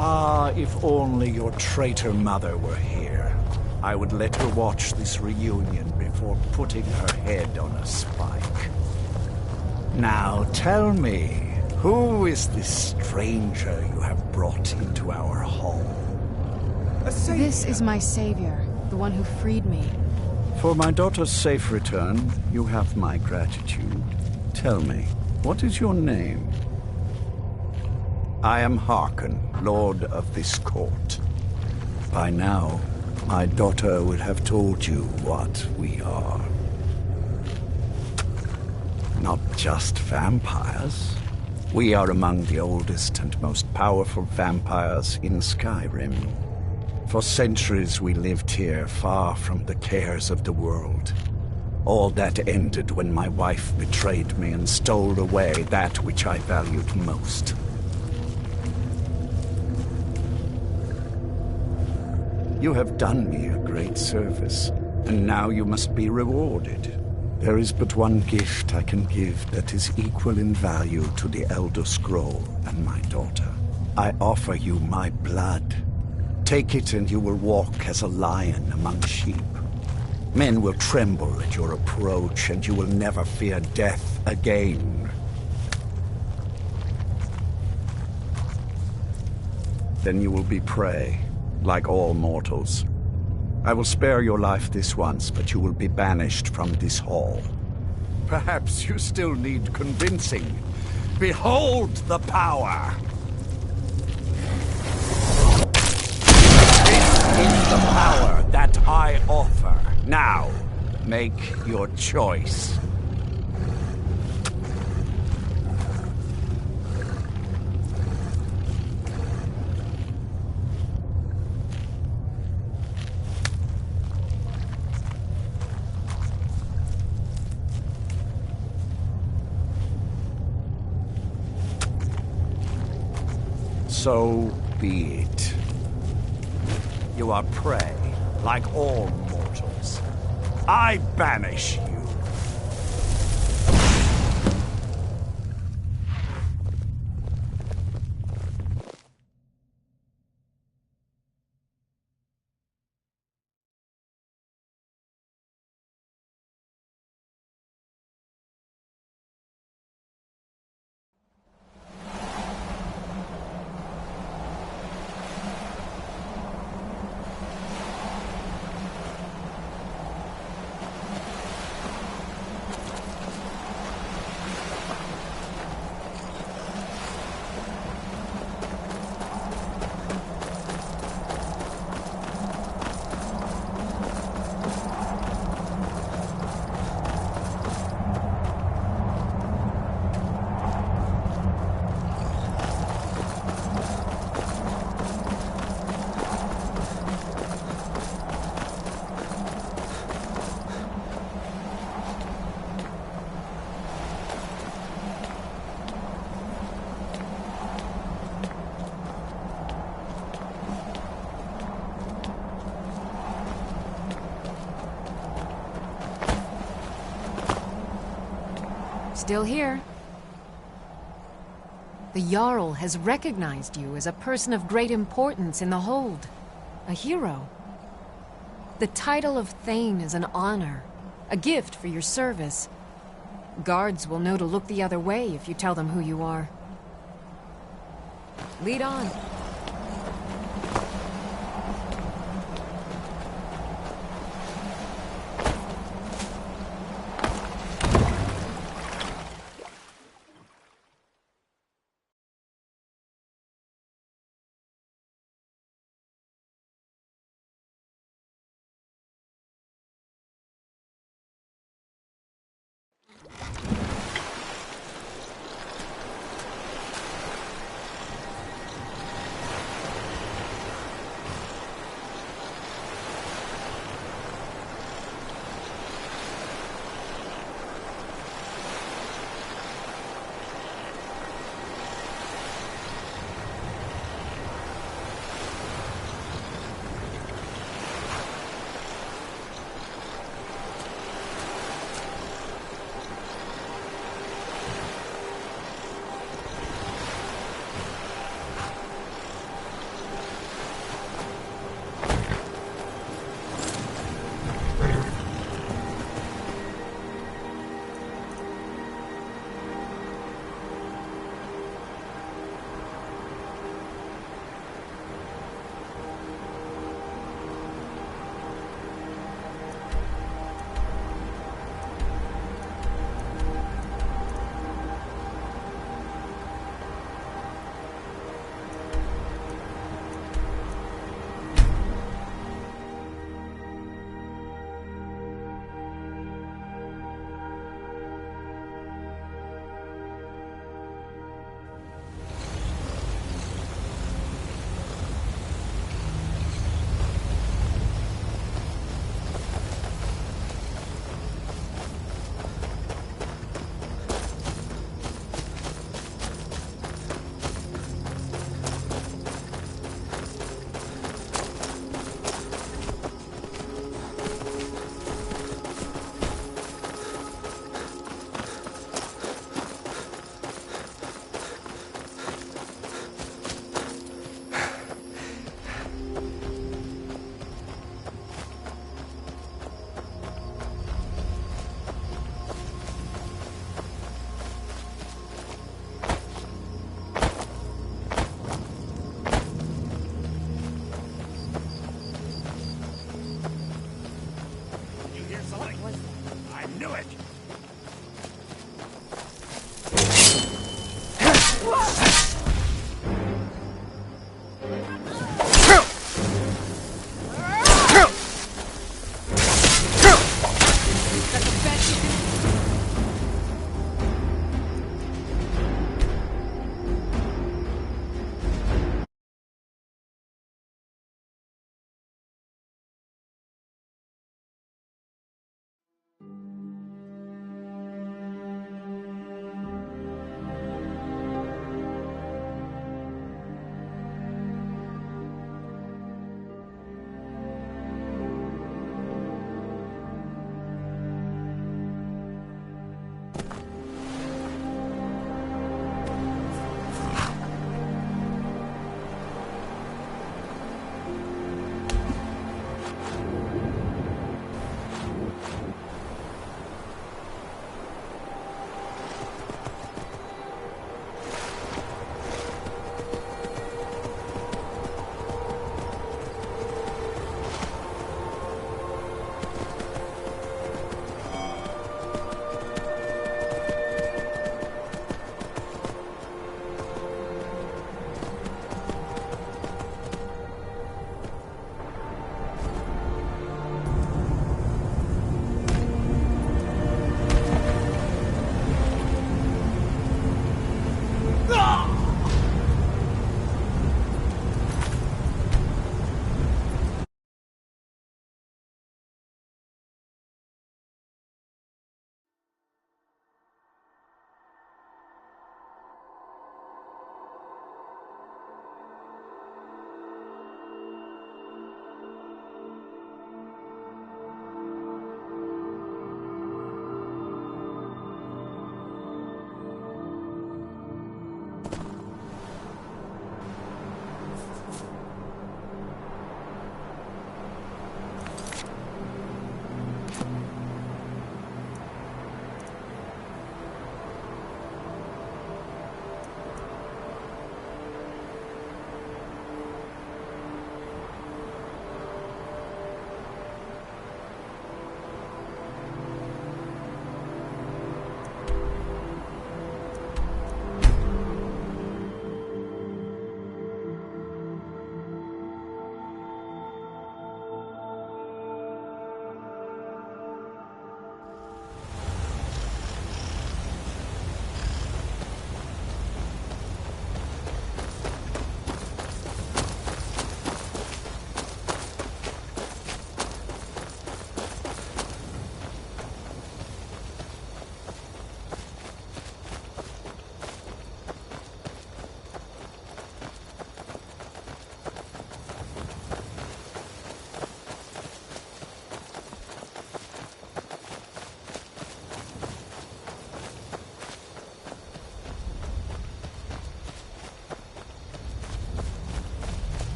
Ah, if only your traitor mother were here. I would let her watch this reunion before putting her head on a spike. Now tell me, who is this stranger you have brought into our hall? This is my savior, the one who freed me. For my daughter's safe return, you have my gratitude. Tell me, what is your name? I am Harkon, Lord of this court. By now, my daughter would have told you what we are. Not just vampires. We are among the oldest and most powerful vampires in Skyrim. For centuries we lived here, far from the cares of the world. All that ended when my wife betrayed me and stole away that which I valued most. You have done me a great service, and now you must be rewarded. There is but one gift I can give that is equal in value to the Elder Scroll and my daughter. I offer you my blood. Take it and you will walk as a lion among sheep. Men will tremble at your approach, and you will never fear death again. Then you will be prey, like all mortals. I will spare your life this once, but you will be banished from this hall. Perhaps you still need convincing. Behold the power! This is the power that I offer. Now, make your choice. So be it. You are prey, like all mortals. I banish you. Still here. The Jarl has recognized you as a person of great importance in the Hold. A hero. The title of Thane is an honor. A gift for your service. Guards will know to look the other way if you tell them who you are. Lead on.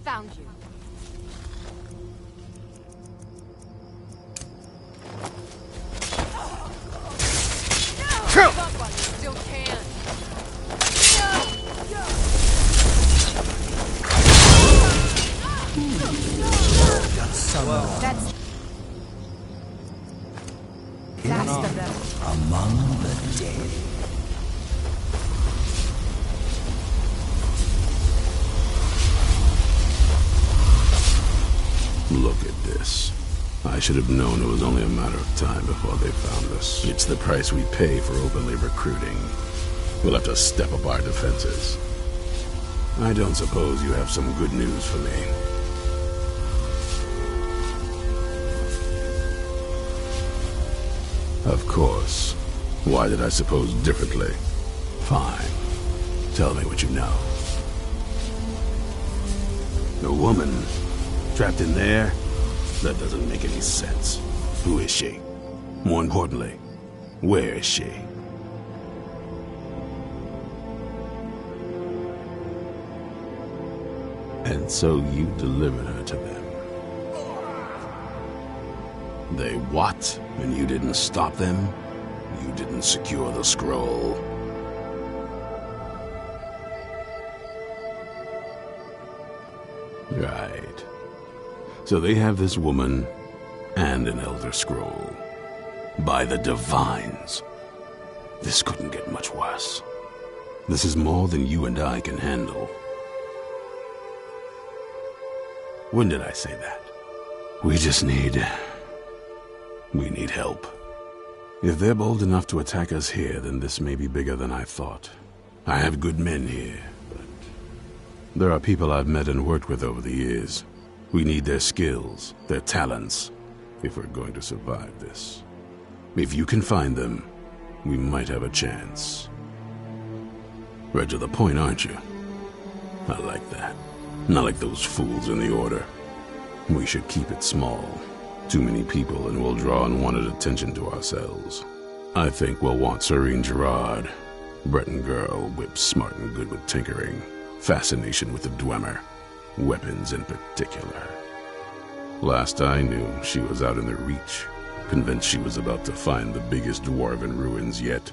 found you. Give up while you still can. That's the best. Among the dead. Look at this. I should have known it was only a matter of time before they found us. It's the price we pay for openly recruiting. We'll have to step up our defenses. I don't suppose you have some good news for me. Of course. Why did I suppose differently? Fine. Tell me what you know. A woman? Trapped in there? That doesn't make any sense. Who is she? More importantly, where is she? And so you delivered her to them. They what? And you didn't stop them? You didn't secure the scroll? Right. So they have this woman and an Elder Scroll. By the Divines. This couldn't get much worse. This is more than you and I can handle. When did I say that? We need help. If they're bold enough to attack us here, then this may be bigger than I thought. I have good men here, but there are people I've met and worked with over the years. We need their skills, their talents, if we're going to survive this. If you can find them, we might have a chance. Right to the point, aren't you? I like that. Not like those fools in the Order. We should keep it small. Too many people and we'll draw unwanted attention to ourselves. I think we'll want Serene Gerard. Breton girl, whip smart and good with tinkering. Fascination with the Dwemer. Weapons in particular. Last I knew, she was out in the Reach, convinced she was about to find the biggest dwarven ruins yet.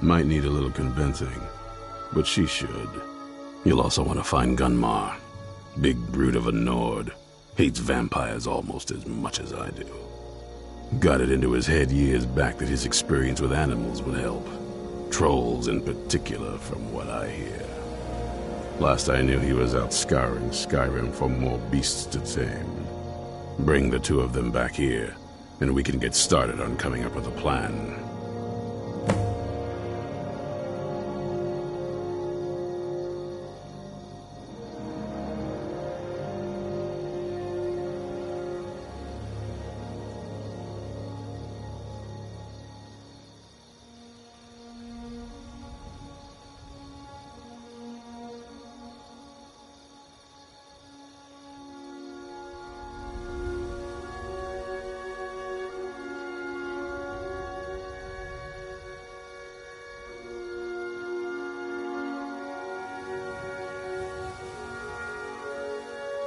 Might need a little convincing, but she should. You'll also want to find Gunmar. Big brute of a Nord. Hates vampires almost as much as I do. Got it into his head years back that his experience with animals would help. Trolls in particular, from what I hear. Last I knew, he was out scouring Skyrim for more beasts to tame. Bring the two of them back here, and we can get started on coming up with a plan.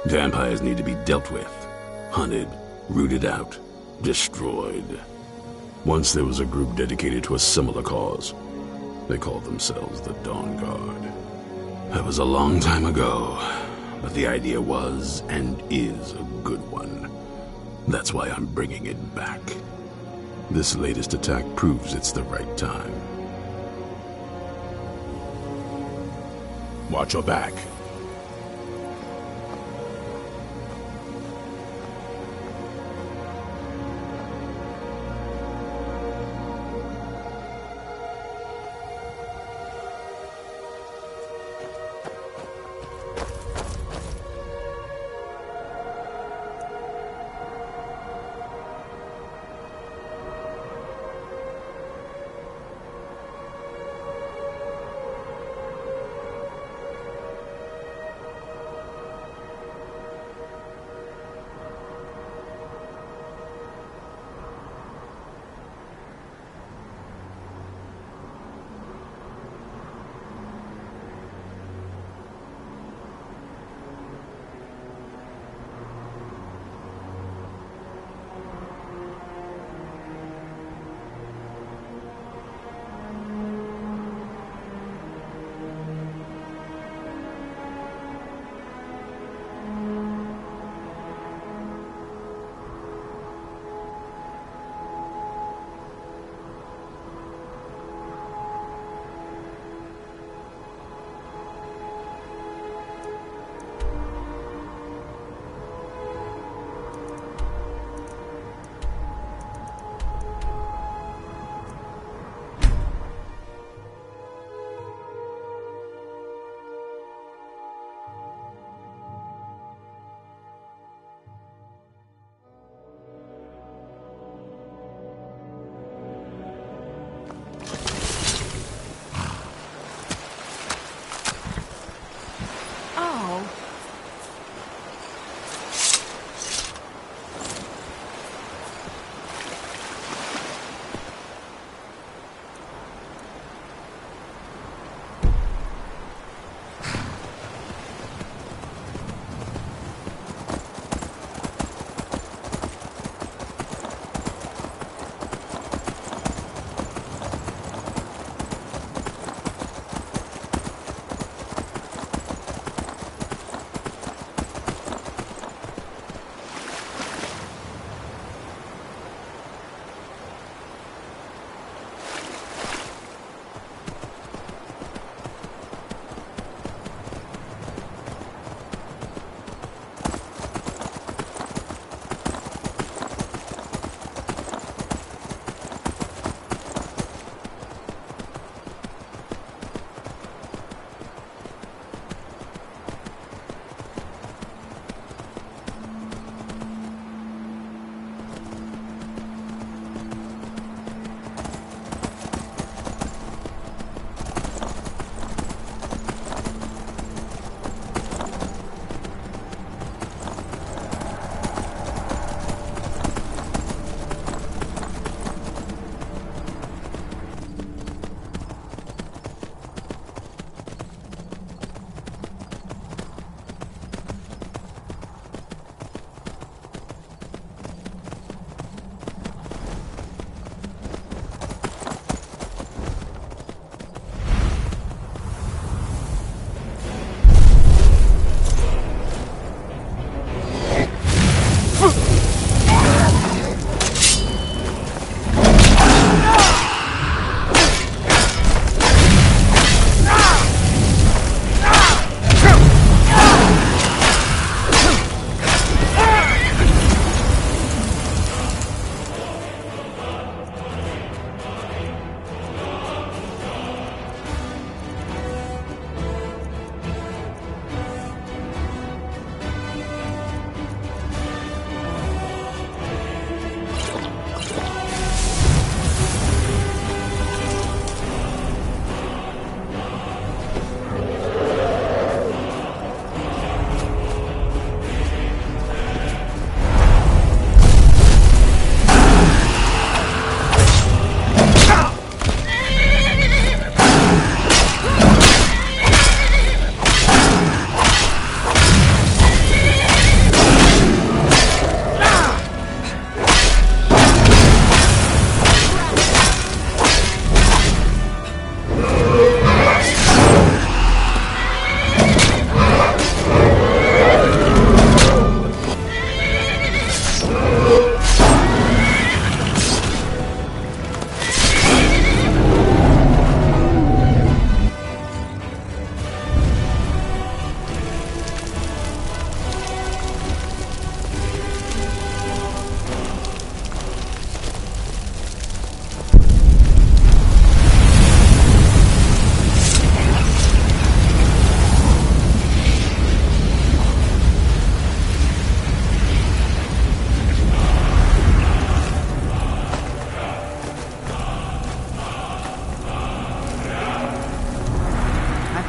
Vampires need to be dealt with, hunted, rooted out, destroyed. Once there was a group dedicated to a similar cause. They called themselves the Dawn Guard. That was a long time ago, but the idea was and is a good one. That's why I'm bringing it back. This latest attack proves it's the right time. Watch your back.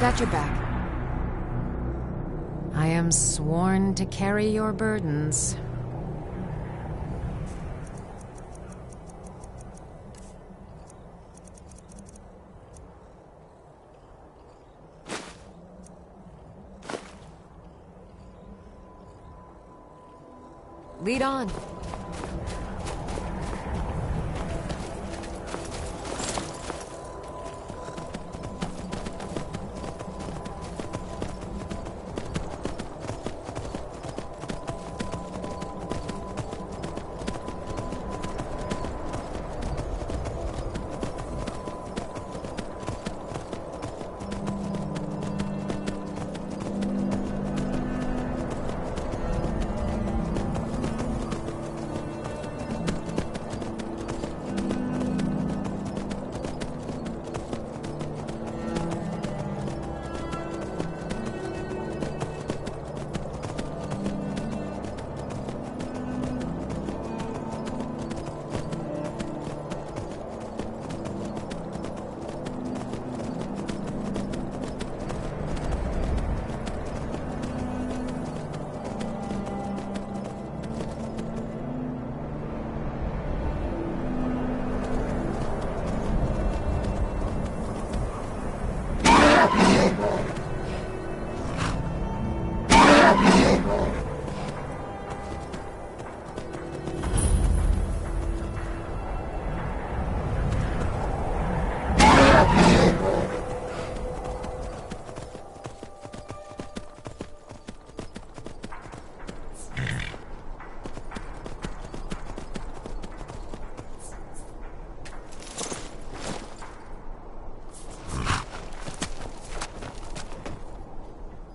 got your back. I am sworn to carry your burdens. Lead on.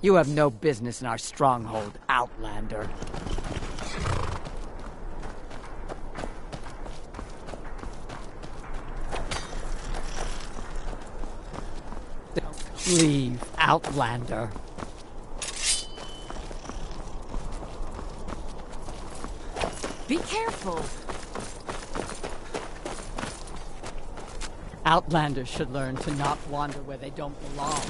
You have no business in our stronghold, Outlander. Leave, Outlander. Be careful. Outlanders should learn to not wander where they don't belong.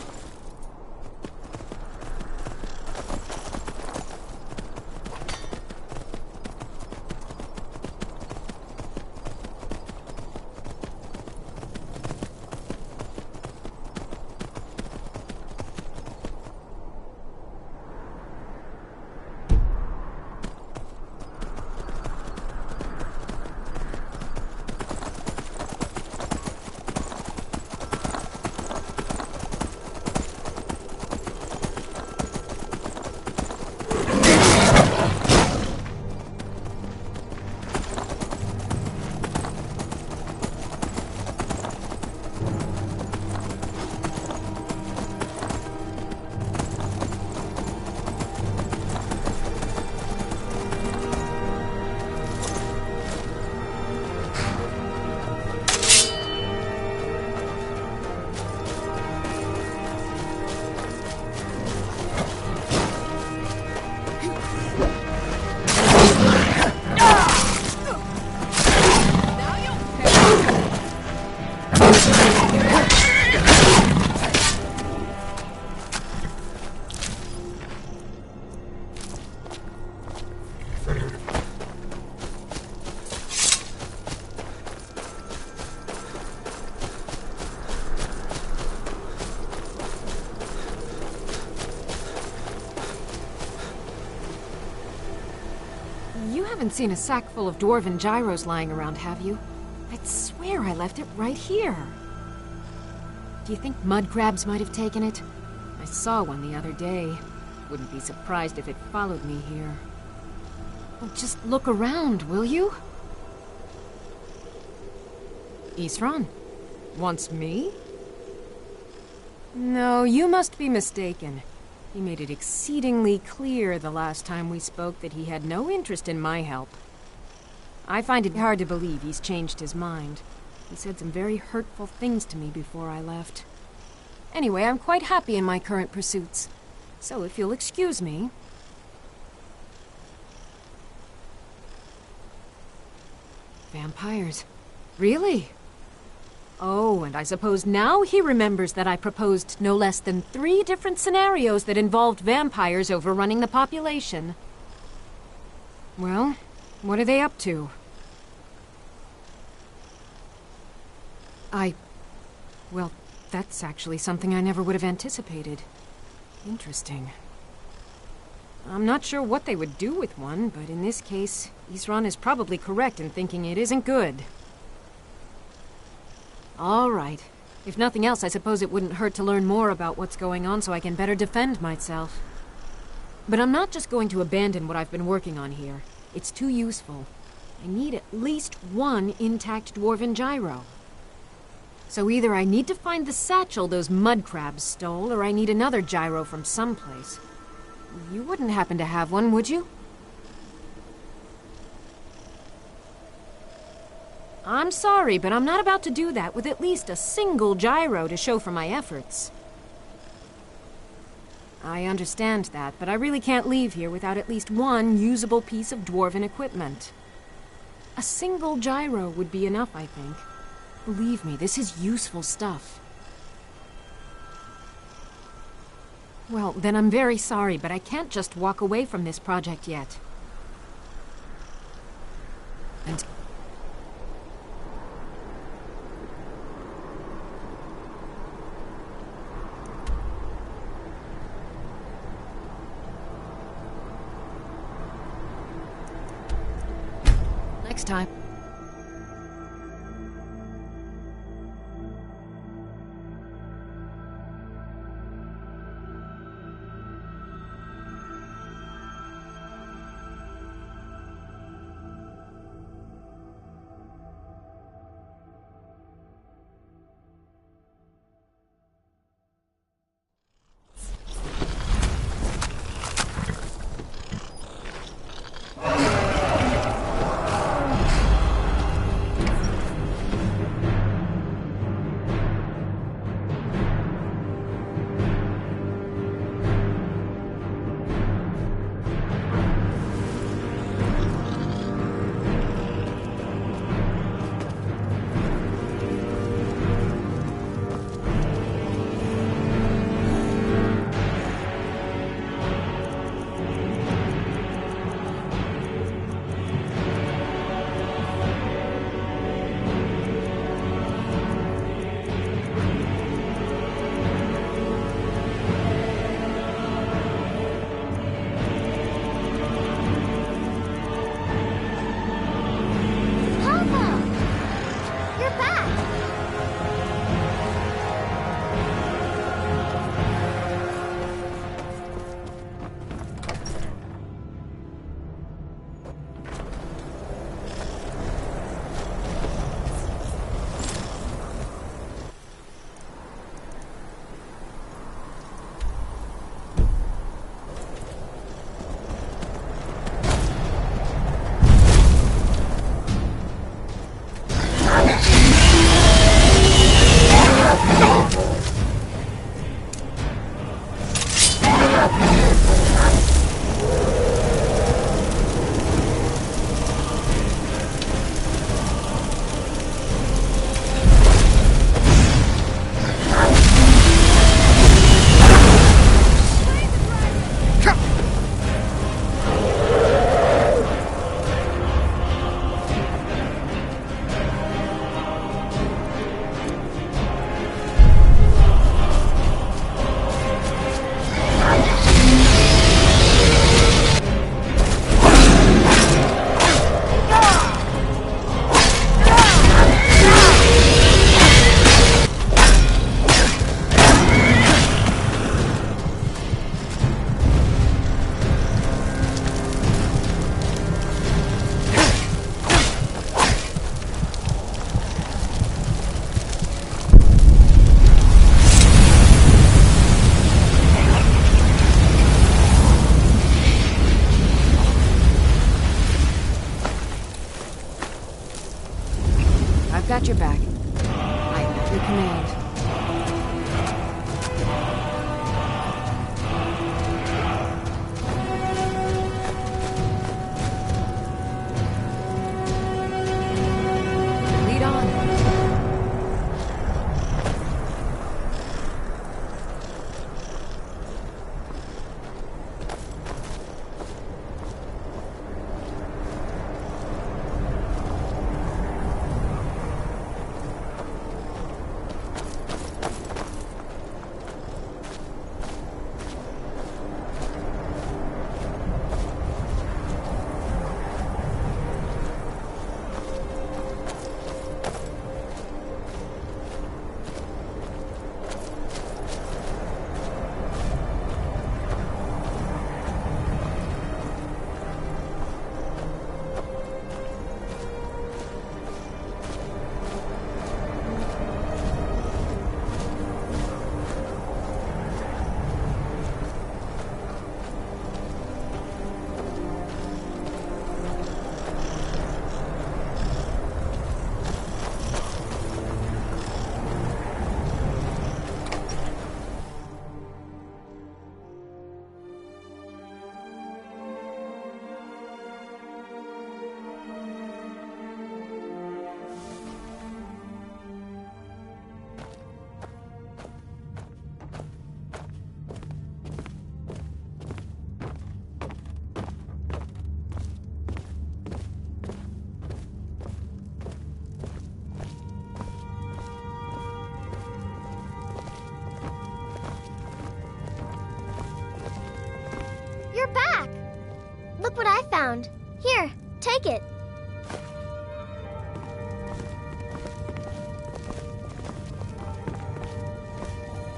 You haven't seen a sack full of dwarven gyros lying around, have you? I'd swear I left it right here. Do you think mud crabs might have taken it? I saw one the other day. Wouldn't be surprised if it followed me here. Well, just look around, will you? Isran? Wants me? No, you must be mistaken. He made it exceedingly clear the last time we spoke that he had no interest in my help. I find it hard to believe he's changed his mind. He said some very hurtful things to me before I left. Anyway, I'm quite happy in my current pursuits. So if you'll excuse me... Vampires. Really? Oh, and I suppose now he remembers that I proposed no less than 3 different scenarios that involved vampires overrunning the population. Well, what are they up to? Well, that's actually something I never would have anticipated. Interesting. I'm not sure what they would do with one, but in this case, Isran is probably correct in thinking it isn't good. All right. If nothing else, I suppose it wouldn't hurt to learn more about what's going on so I can better defend myself. But I'm not just going to abandon what I've been working on here. It's too useful. I need at least 1 intact dwarven gyro. So either I need to find the satchel those mud crabs stole, or I need another gyro from someplace. You wouldn't happen to have one, would you? I'm sorry, but I'm not about to do that with at least a single gyro to show for my efforts. I understand that, but I really can't leave here without at least 1 usable piece of dwarven equipment. A single gyro would be enough, I think. Believe me, this is useful stuff. Well, then I'm very sorry, but I can't just walk away from this project yet. And... next time. Got your back. I am at your command. Lead on. found. Here, take it.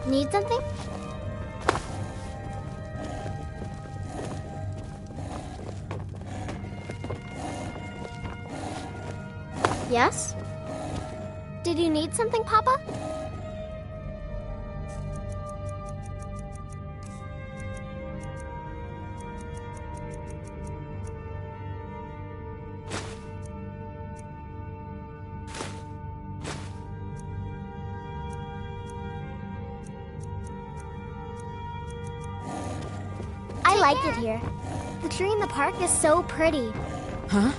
Need something? Yes? Did you need something, Papa? I like it here. The tree in the park is so pretty. Huh?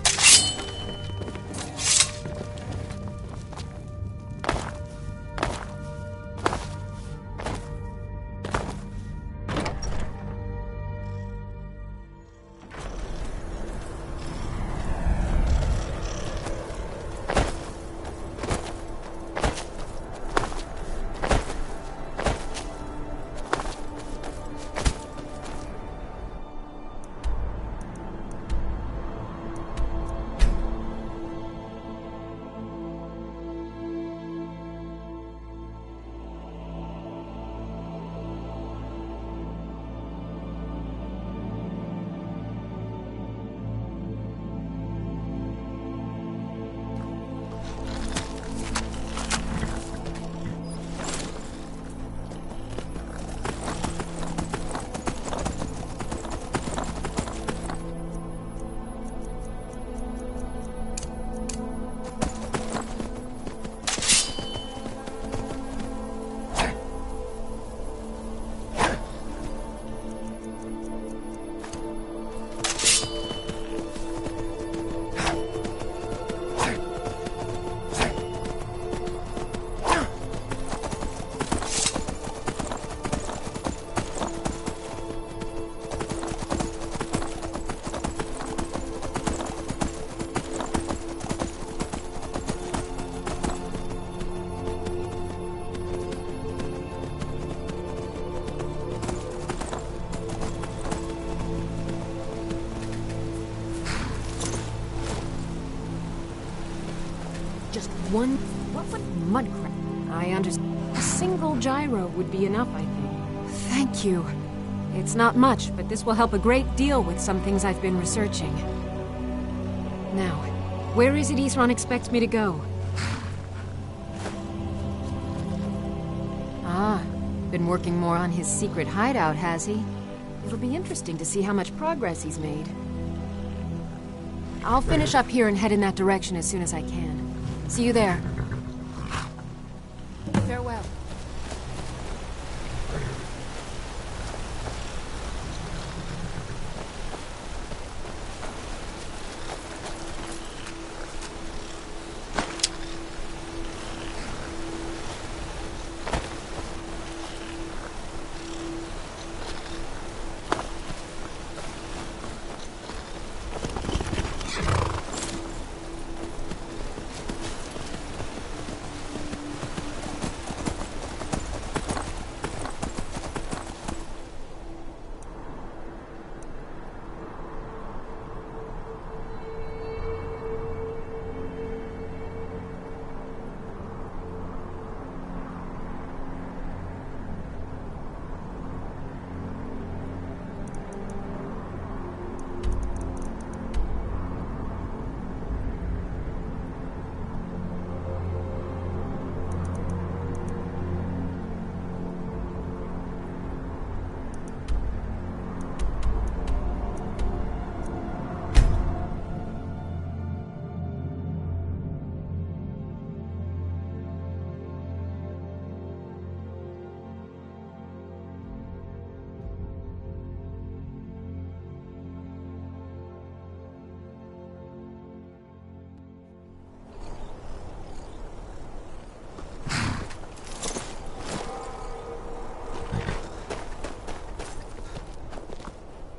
Just one mud crab. I understand. A single gyro would be enough, I think. Thank you. It's not much, but this will help a great deal with some things I've been researching. Now, where is it Isran expects me to go? Ah, been working more on his secret hideout, has he? It'll be interesting to see how much progress he's made. I'll finish up here and head in that direction as soon as I can. See you there. Farewell.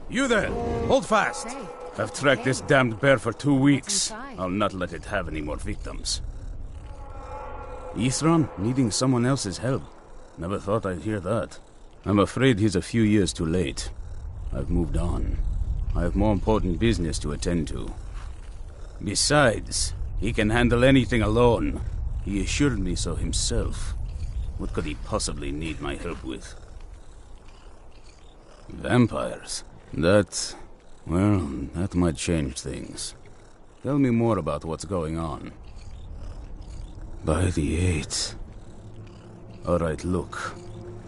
You there! Hold fast! Hey. I've tracked this damned bear for 2 weeks. inside? I'll not let it have any more victims. Isran needing someone else's help. Never thought I'd hear that. I'm afraid he's a few years too late. I've moved on. I have more important business to attend to. Besides, he can handle anything alone. He assured me so himself. What could he possibly need my help with? Vampires? That might change things. Tell me more about what's going on. By the 8th. Alright, look.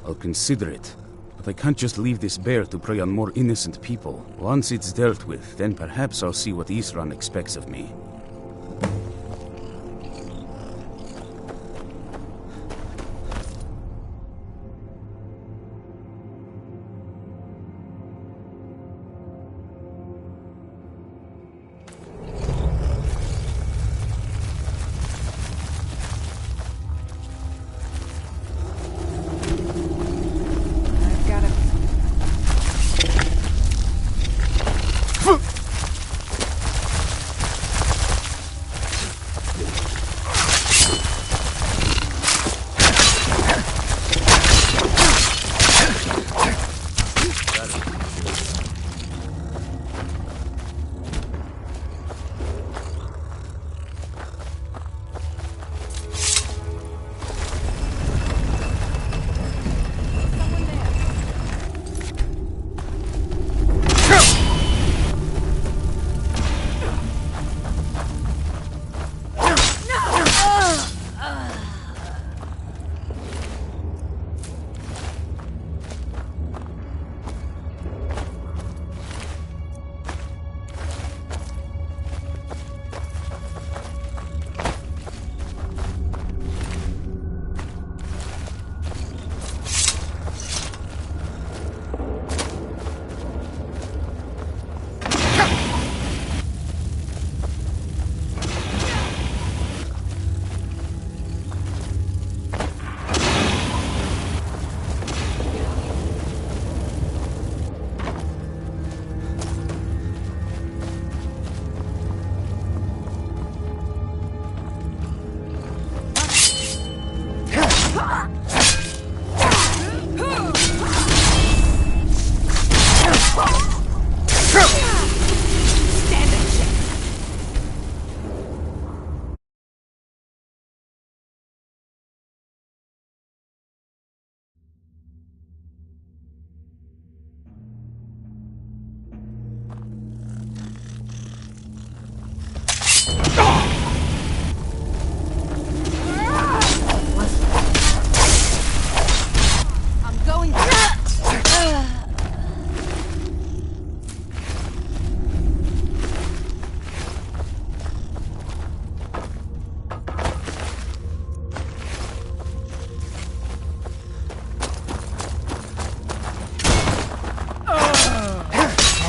I'll consider it. But I can't just leave this bear to prey on more innocent people. Once it's dealt with, then perhaps I'll see what Isran expects of me.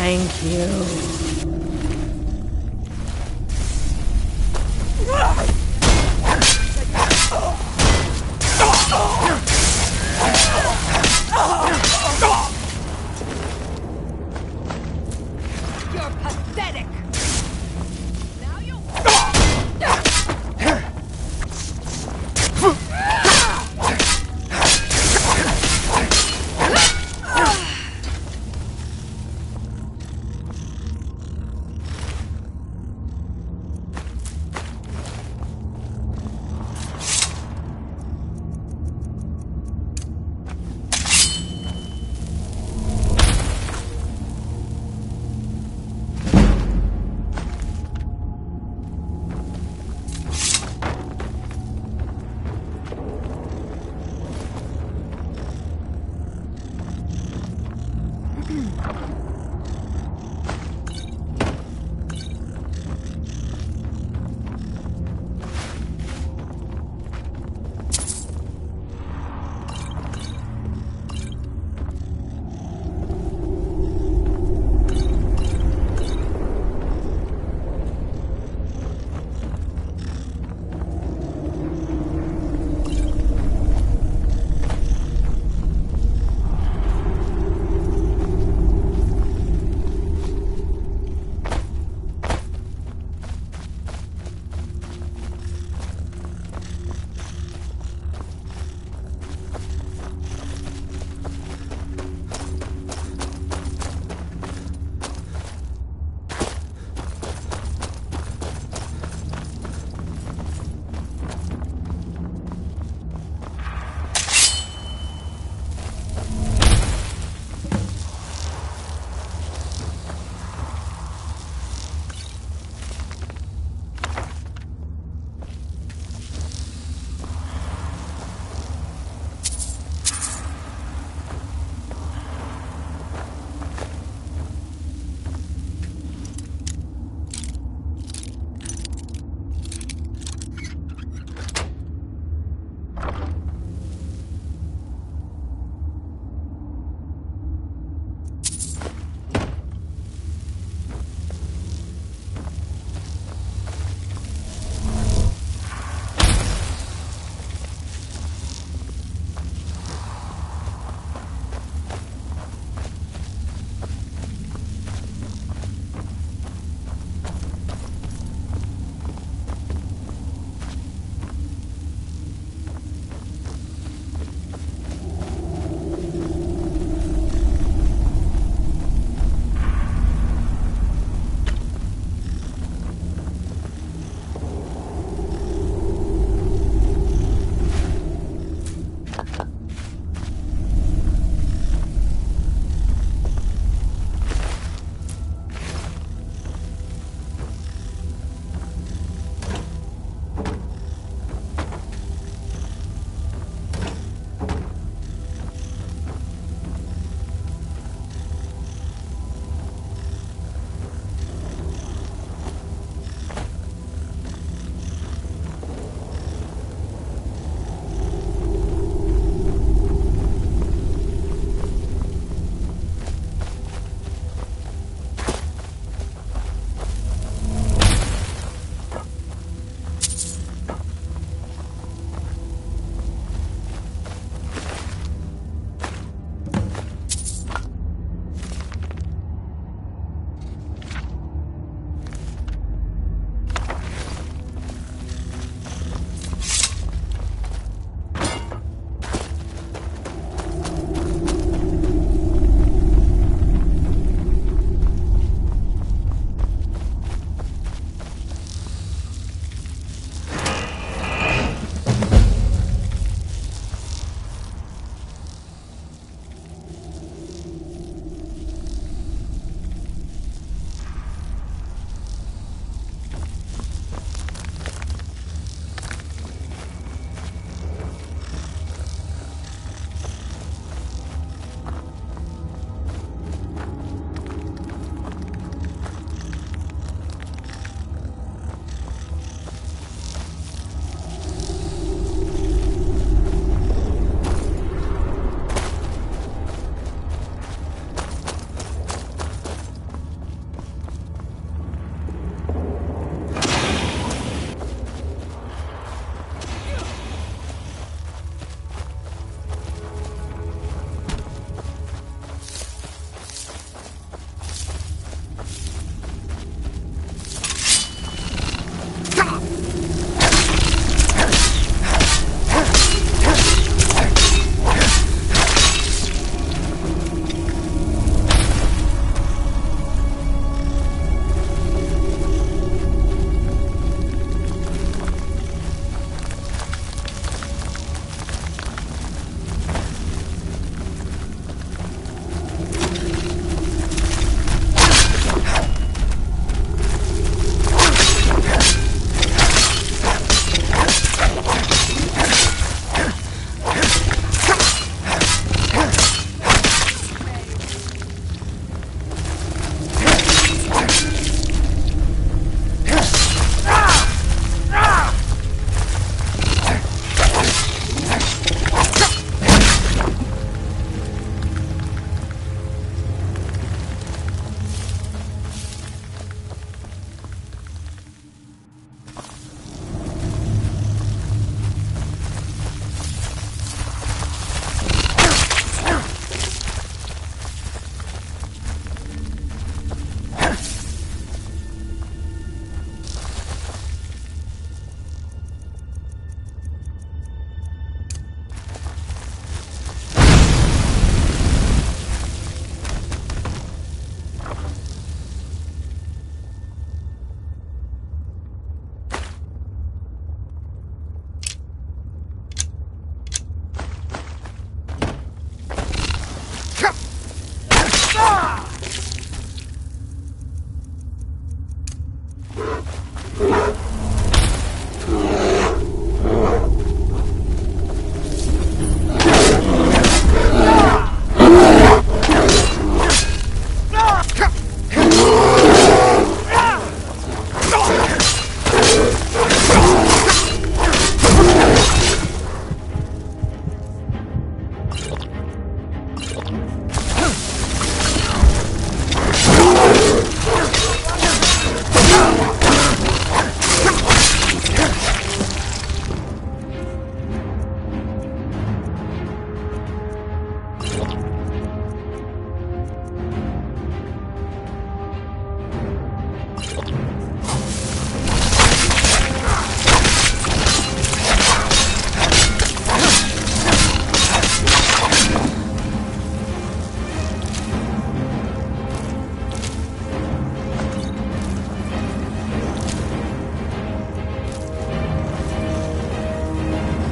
Thank you. You're pathetic! Now you...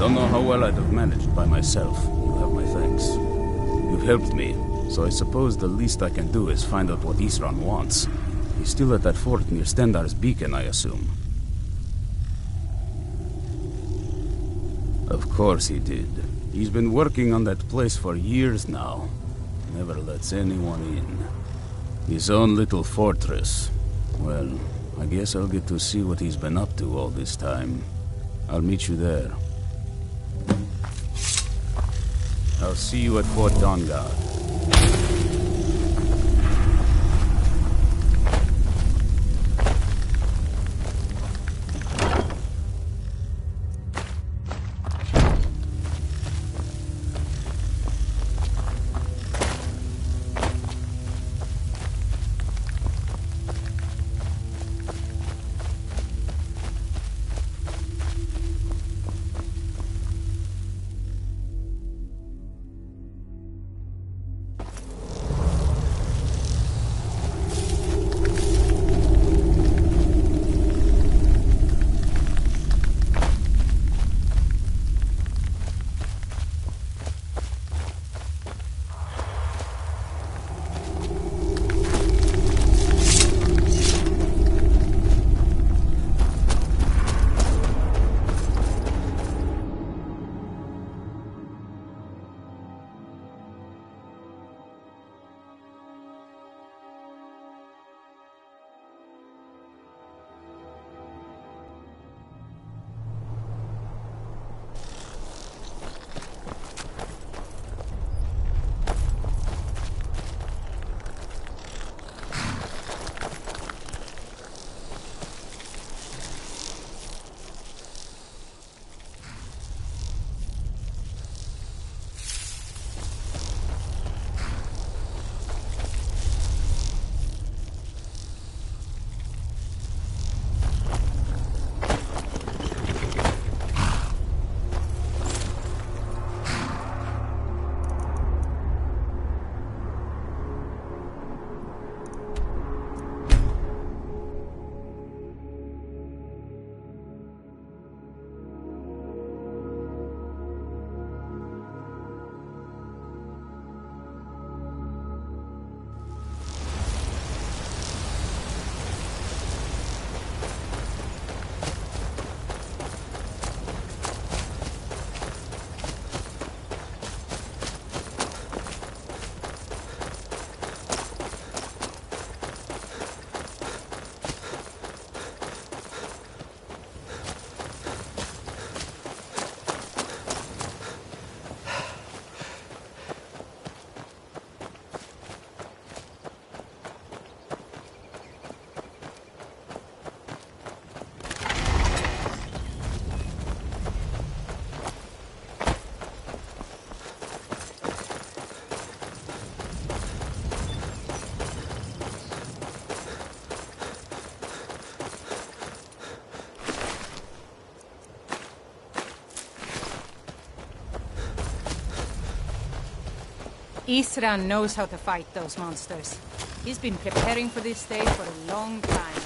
Don't know how well I'd have managed by myself. You have my thanks. You've helped me, so I suppose the least I can do is find out what Isran wants. He's still at that fort near Stendar's beacon, I assume. Of course he did. He's been working on that place for years now. Never lets anyone in. His own little fortress. Well, I guess I'll get to see what he's been up to all this time. I'll meet you there. I'll see you at Fort Dawnguard. Isran knows how to fight those monsters. He's been preparing for this day for a long time.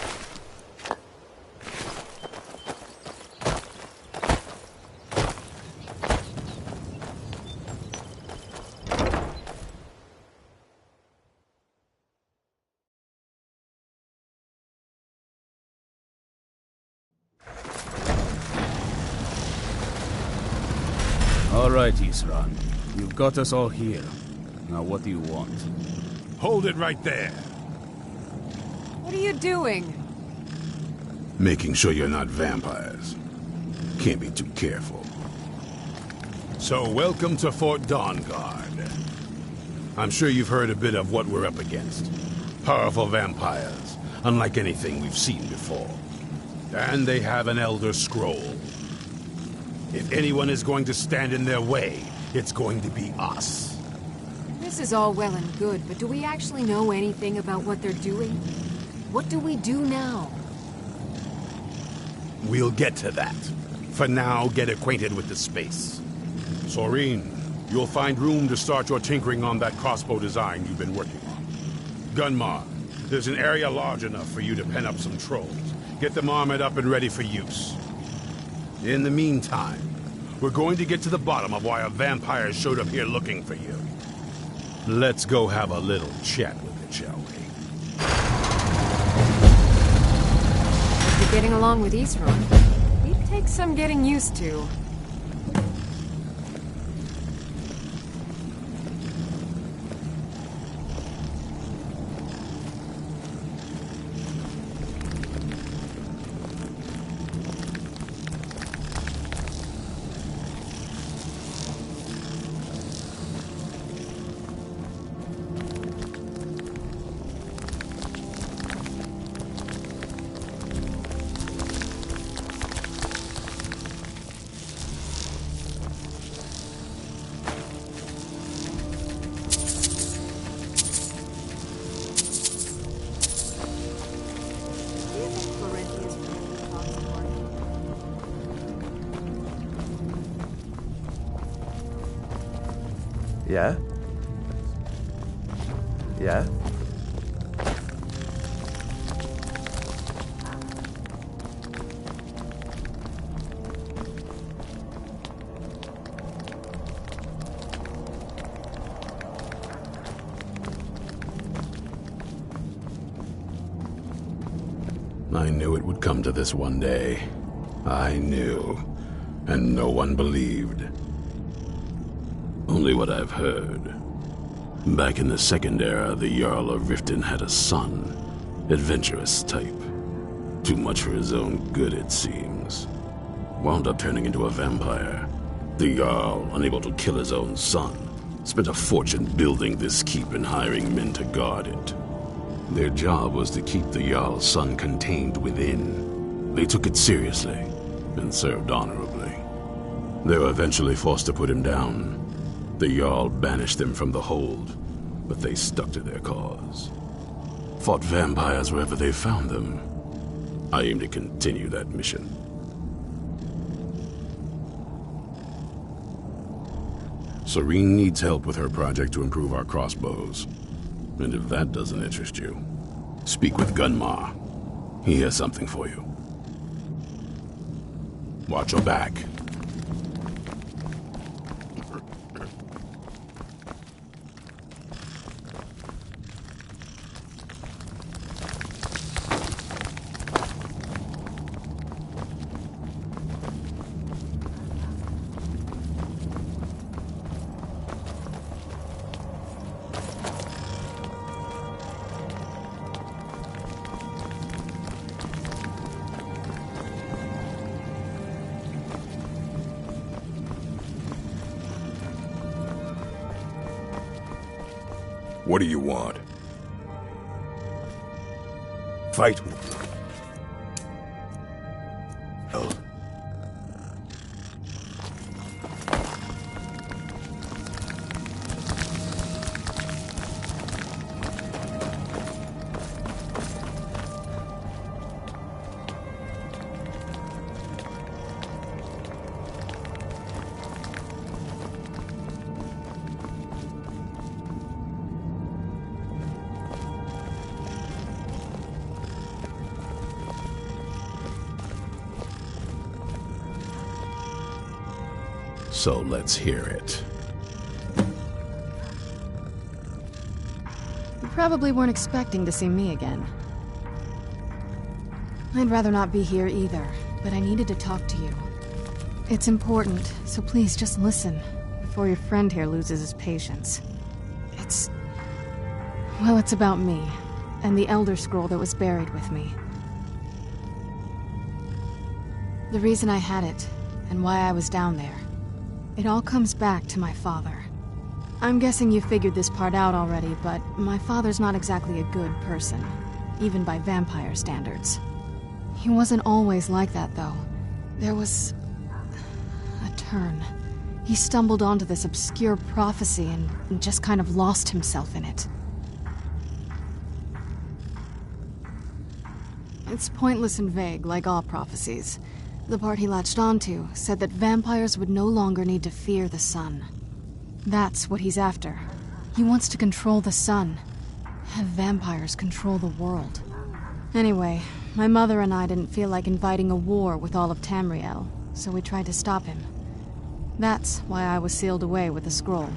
All right, Isran. You've got us all here. Now what do you want? Hold it right there. What are you doing? Making sure you're not vampires. Can't be too careful. So, welcome to Fort Dawnguard. I'm sure you've heard a bit of what we're up against. Powerful vampires, unlike anything we've seen before. And they have an Elder Scroll. If anyone is going to stand in their way, it's going to be us. This is all well and good, but do we actually know anything about what they're doing? What do we do now? We'll get to that. For now, get acquainted with the space. Soreen, you'll find room to start your tinkering on that crossbow design you've been working on. Gunmar, there's an area large enough for you to pen up some trolls. Get them armored up and ready for use. In the meantime, We're going to get to the bottom of why a vampire showed up here looking for you. Let's go have a little chat with it, shall we? If you're getting along with Isran, it takes some getting used to. Yeah? Yeah? I knew it would come to this one day. I knew. And no one believed. Only what I've heard. Back in the Second Era, the Jarl of Riften had a son. Adventurous type. Too much for his own good, it seems. Wound up turning into a vampire. The Jarl, unable to kill his own son, spent a fortune building this keep and hiring men to guard it. Their job was to keep the Jarl's son contained within. They took it seriously and served honorably. They were eventually forced to put him down. The Jarl banished them from the hold, but they stuck to their cause. Fought vampires wherever they found them. I aim to continue that mission. Serene needs help with her project to improve our crossbows. And if that doesn't interest you, speak with Gunmar. He has something for you. Watch your back. What do you want? Fight with me. Oh. So let's hear it. You probably weren't expecting to see me again. I'd rather not be here either, but I needed to talk to you. It's important, so please just listen, before your friend here loses his patience. Well, it's about me, and the Elder Scroll that was buried with me. The reason I had it, and why I was down there. It all comes back to my father. I'm guessing you figured this part out already, but my father's not exactly a good person, even by vampire standards. He wasn't always like that, though. There was a turn. He stumbled onto this obscure prophecy and just kind of lost himself in it. It's pointless and vague, like all prophecies. The part he latched onto said that vampires would no longer need to fear the sun. That's what he's after. He wants to control the sun. Have vampires control the world. Anyway, my mother and I didn't feel like inviting a war with all of Tamriel, so we tried to stop him. That's why I was sealed away with the scroll.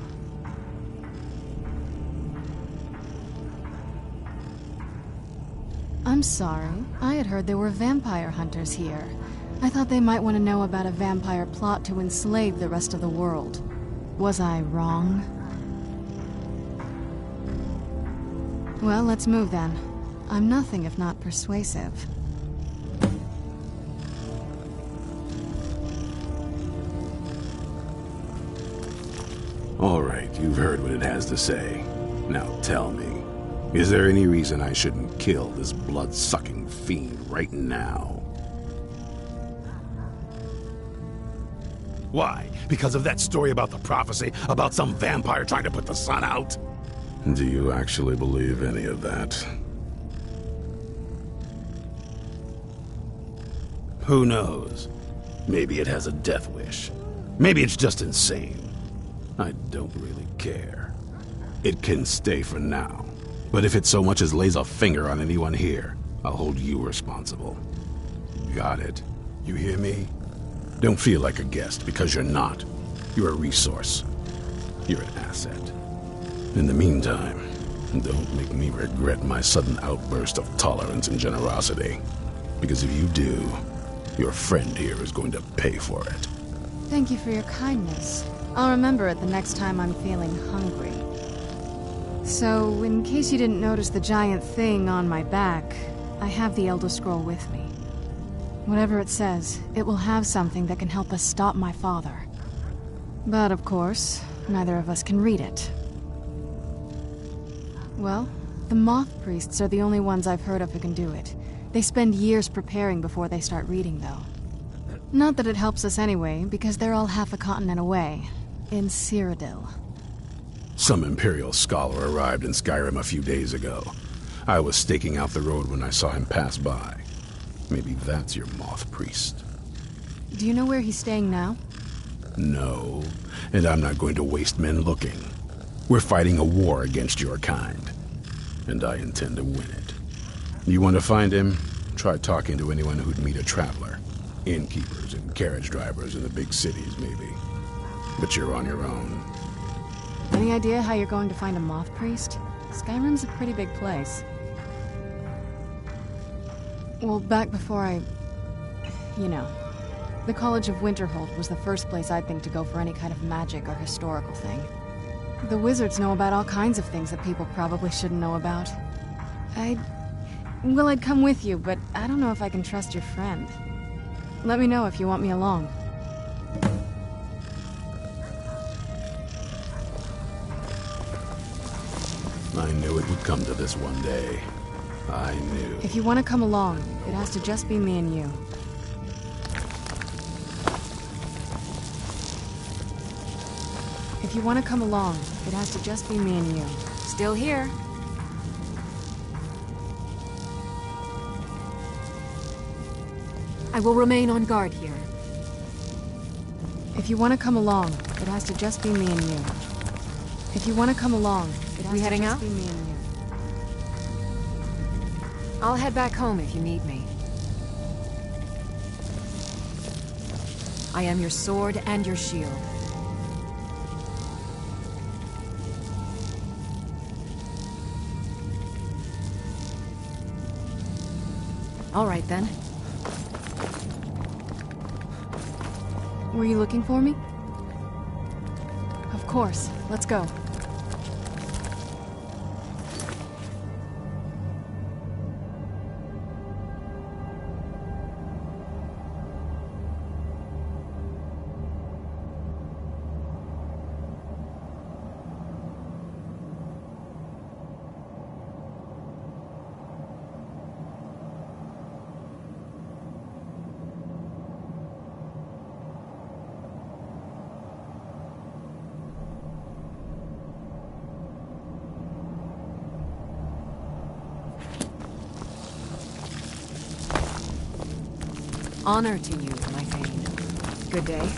I'm sorry. I had heard there were vampire hunters here. I thought they might want to know about a vampire plot to enslave the rest of the world. Was I wrong? Well, let's move then. I'm nothing if not persuasive. All right, you've heard what it has to say. Now tell me, is there any reason I shouldn't kill this blood-sucking fiend right now? Why? Because of that story about the prophecy? About some vampire trying to put the sun out? Do you actually believe any of that? Who knows? Maybe it has a death wish. Maybe it's just insane. I don't really care. It can stay for now. But if it so much as lays a finger on anyone here, I'll hold you responsible. Got it? You hear me? Don't feel like a guest, because you're not. You're a resource. You're an asset. In the meantime, don't make me regret my sudden outburst of tolerance and generosity. Because if you do, your friend here is going to pay for it. Thank you for your kindness. I'll remember it the next time I'm feeling hungry. So, in case you didn't notice the giant thing on my back, I have the Elder Scroll with me. Whatever it says, it will have something that can help us stop my father. But of course, neither of us can read it. Well, the Moth Priests are the only ones I've heard of who can do it. They spend years preparing before they start reading, though. Not that it helps us anyway, because they're all half a continent away, in Cyrodiil. Some Imperial scholar arrived in Skyrim a few days ago. I was staking out the road when I saw him pass by. Maybe that's your Moth Priest. Do you know where he's staying now? No, and I'm not going to waste men looking. We're fighting a war against your kind, and I intend to win it. You want to find him? Try talking to anyone who'd meet a traveler. Innkeepers and carriage drivers in the big cities, maybe. But you're on your own. Any idea how you're going to find a Moth Priest? Skyrim's a pretty big place. Well, back before you know. The College of Winterhold was the first place I'd think to go for any kind of magic or historical thing. The wizards know about all kinds of things that people probably shouldn't know about. I'd come with you, but I don't know if I can trust your friend. Let me know if you want me along. I knew it would come to this one day. I knew. If you want to come along, it has to just be me and you. If you want to come along, it has to just be me and you. Still here. I will remain on guard here. If you want to come along, it has to just be me and you. If you want to come along, it has to just be me and you. I'll head back home if you need me. I am your sword and your shield. All right, then. Were you looking for me? Of course. Let's go. Honor to you, my Thane. Good day.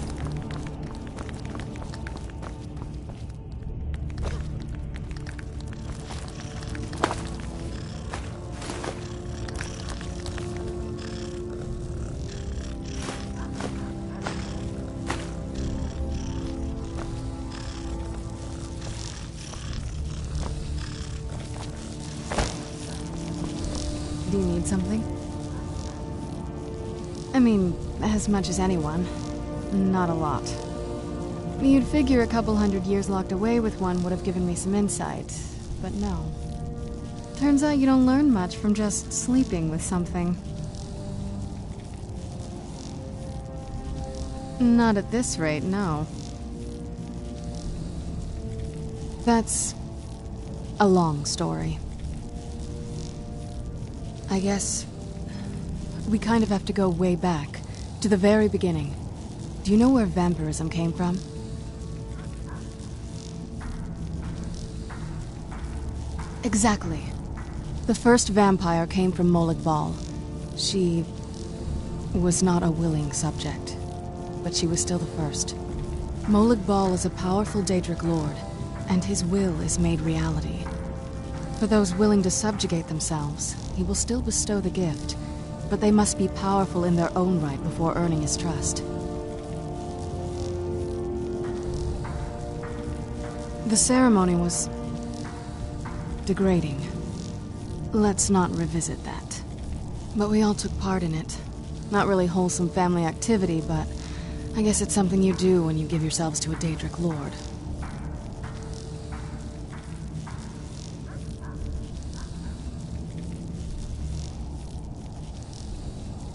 need something? I mean, as much as anyone. Not a lot. You'd figure a couple 100 years locked away with one would have given me some insight, but no. Turns out you don't learn much from just sleeping with something. Not at this rate, no. That's a long story. I guess we kind of have to go way back, to the very beginning. Do you know where vampirism came from? Exactly. The first vampire came from Molag Bal. She was not a willing subject, but she was still the first. Molag Bal is a powerful Daedric lord, and his will is made reality. For those willing to subjugate themselves, he will still bestow the gift, but they must be powerful in their own right before earning his trust. The ceremony was degrading. Let's not revisit that. But we all took part in it. Not really wholesome family activity, but I guess it's something you do when you give yourselves to a Daedric lord.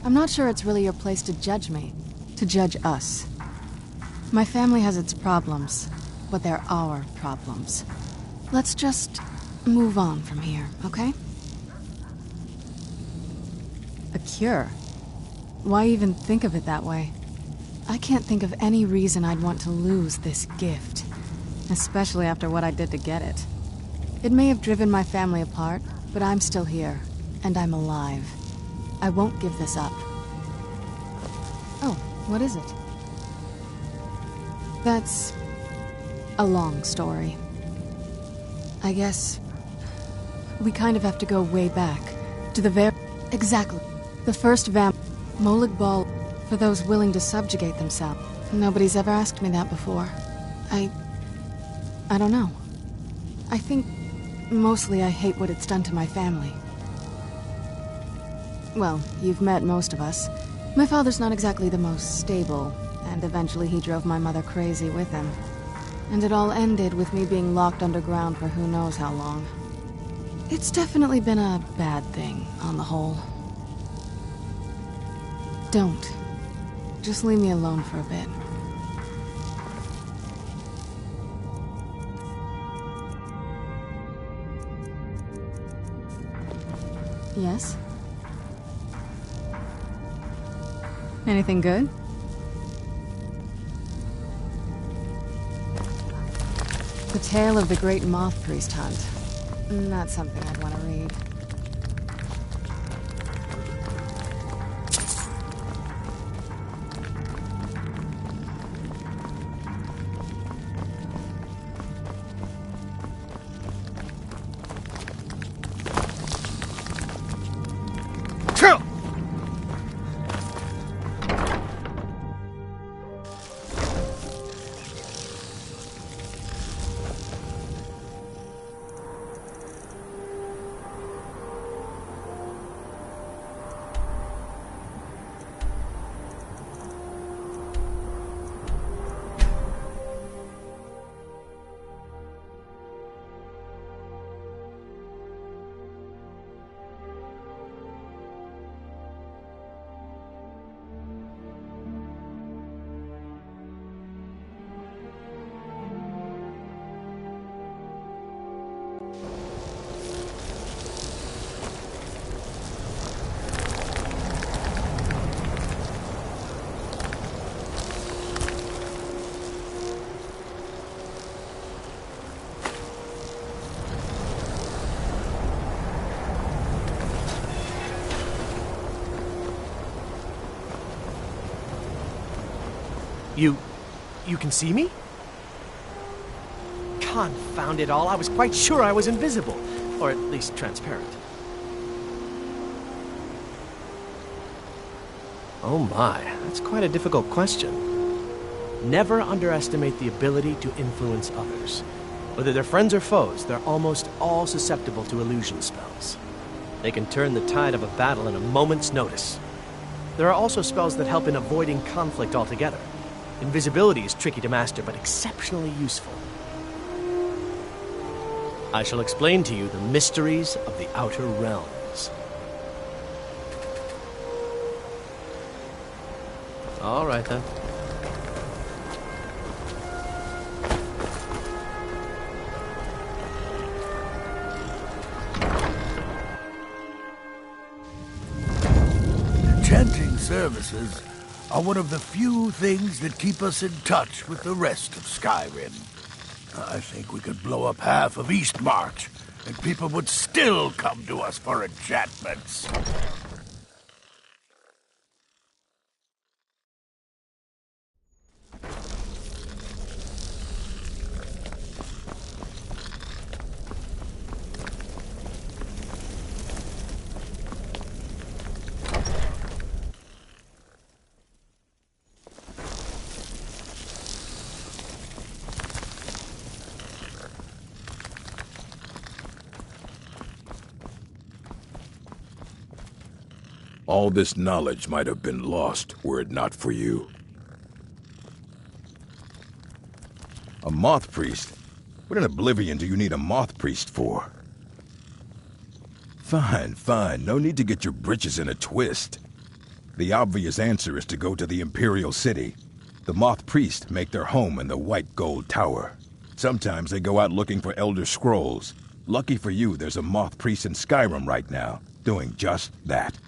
I'm not sure it's really your place to judge me, to judge us. My family has its problems, but they're our problems. Let's just move on from here, okay? A cure? Why even think of it that way? I can't think of any reason I'd want to lose this gift, especially after what I did to get it. It may have driven my family apart, but I'm still here, and I'm alive. I won't give this up. Oh, what is it? That's a long story. I guess we kind of have to go way back, to the very... Exactly. The first Molag Bal, for those willing to subjugate themselves. Nobody's ever asked me that before. I don't know. I think mostly I hate what it's done to my family. Well, you've met most of us. My father's not exactly the most stable, and eventually he drove my mother crazy with him. And it all ended with me being locked underground for who knows how long. It's definitely been a bad thing, on the whole. Don't. Just leave me alone for a bit. Yes? Anything good? The Tale of the Great Moth Priest Hunt. Not something I'd want to read. You can see me? Confound it all, I was quite sure I was invisible. Or at least transparent. Oh my, that's quite a difficult question. Never underestimate the ability to influence others. Whether they're friends or foes, they're almost all susceptible to illusion spells. They can turn the tide of a battle in a moment's notice. There are also spells that help in avoiding conflict altogether. Invisibility is tricky to master, but exceptionally useful. I shall explain to you the mysteries of the Outer Realms. All right, then. Chanting services are one of the few things that keep us in touch with the rest of Skyrim. I think we could blow up half of Eastmarch, and people would still come to us for enchantments. All this knowledge might have been lost were it not for you. A moth priest? What in oblivion do you need a moth priest for? Fine, fine. No need to get your britches in a twist. The obvious answer is to go to the Imperial City. The moth priests make their home in the White Gold Tower. Sometimes they go out looking for Elder Scrolls. Lucky for you, there's a moth priest in Skyrim right now, doing just that.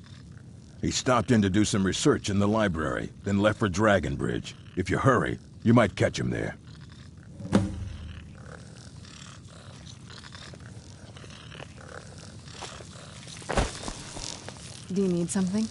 He stopped in to do some research in the library, then left for Dragonbridge. If you hurry, you might catch him there. Do you need something?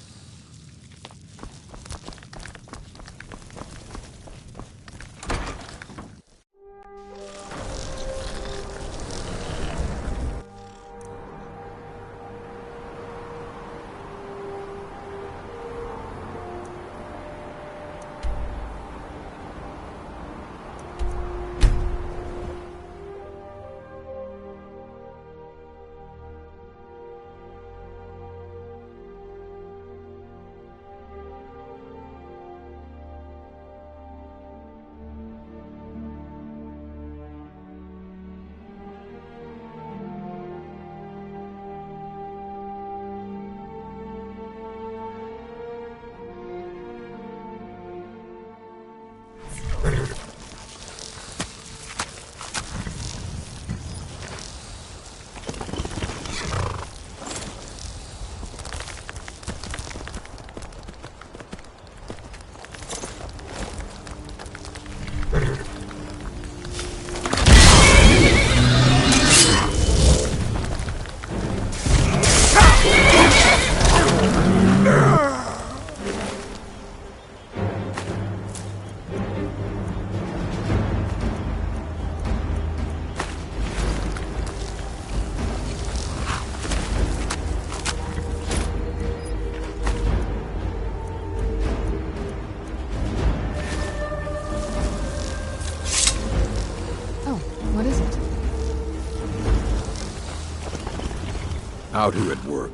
Out here at work.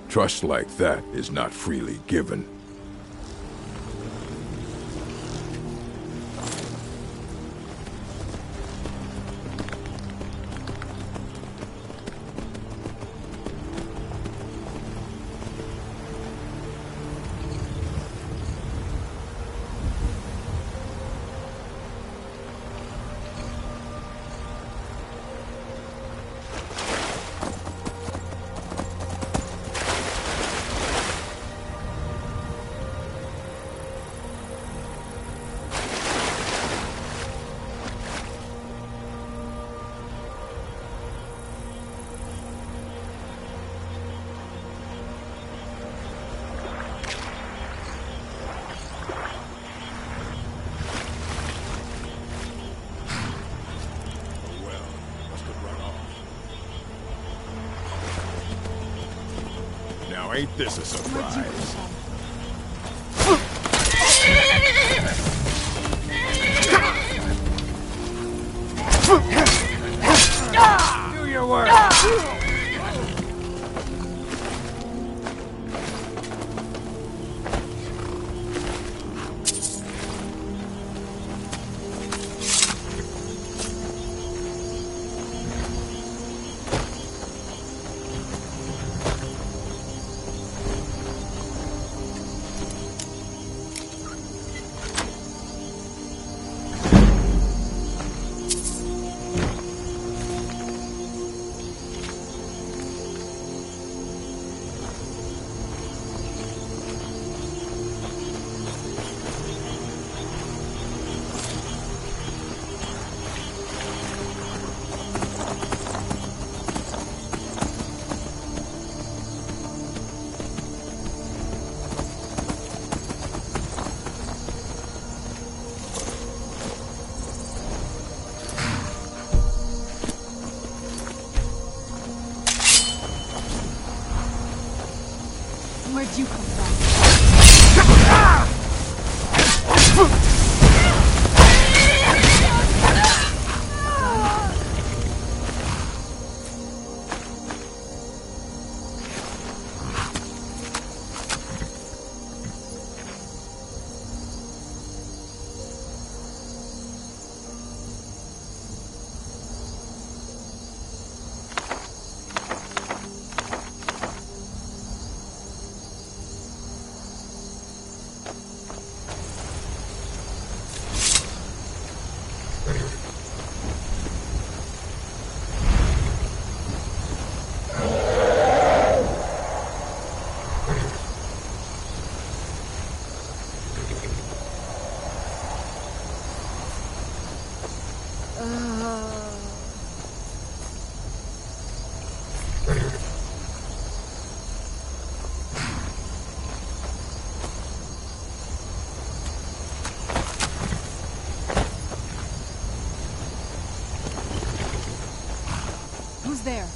Trust like that is not freely given. Now ain't this a surprise? Do your work! Where'd you come from? Who's there?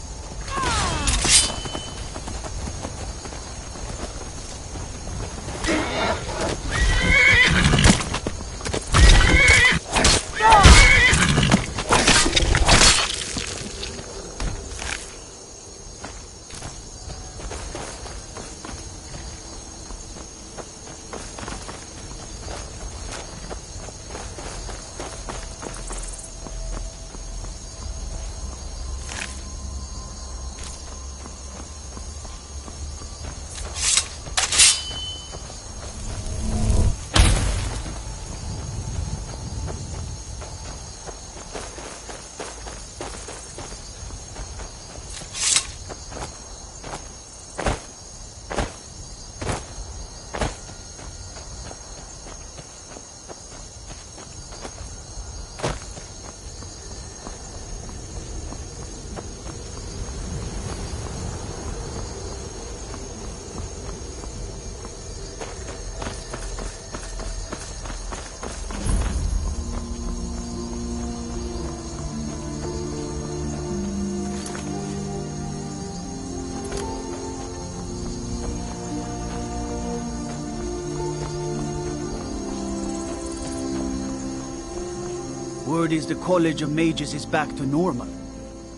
Word is the College of Mages is back to normal,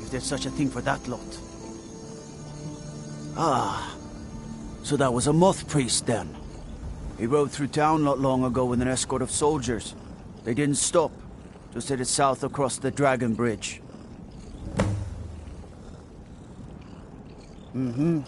if there's such a thing for that lot. Ah, so that was a moth priest then. He rode through town not long ago with an escort of soldiers. They didn't stop, just headed south across the Dragon Bridge. Mm-hmm.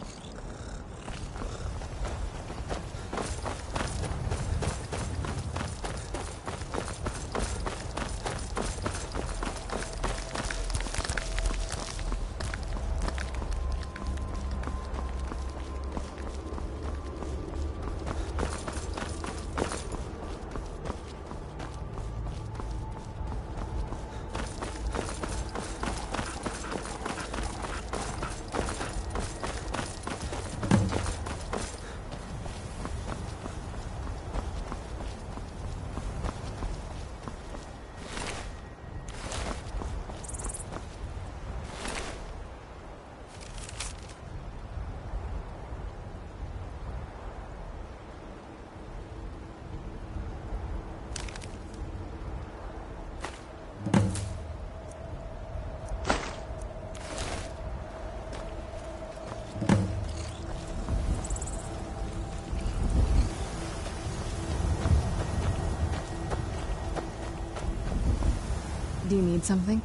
Do you need something?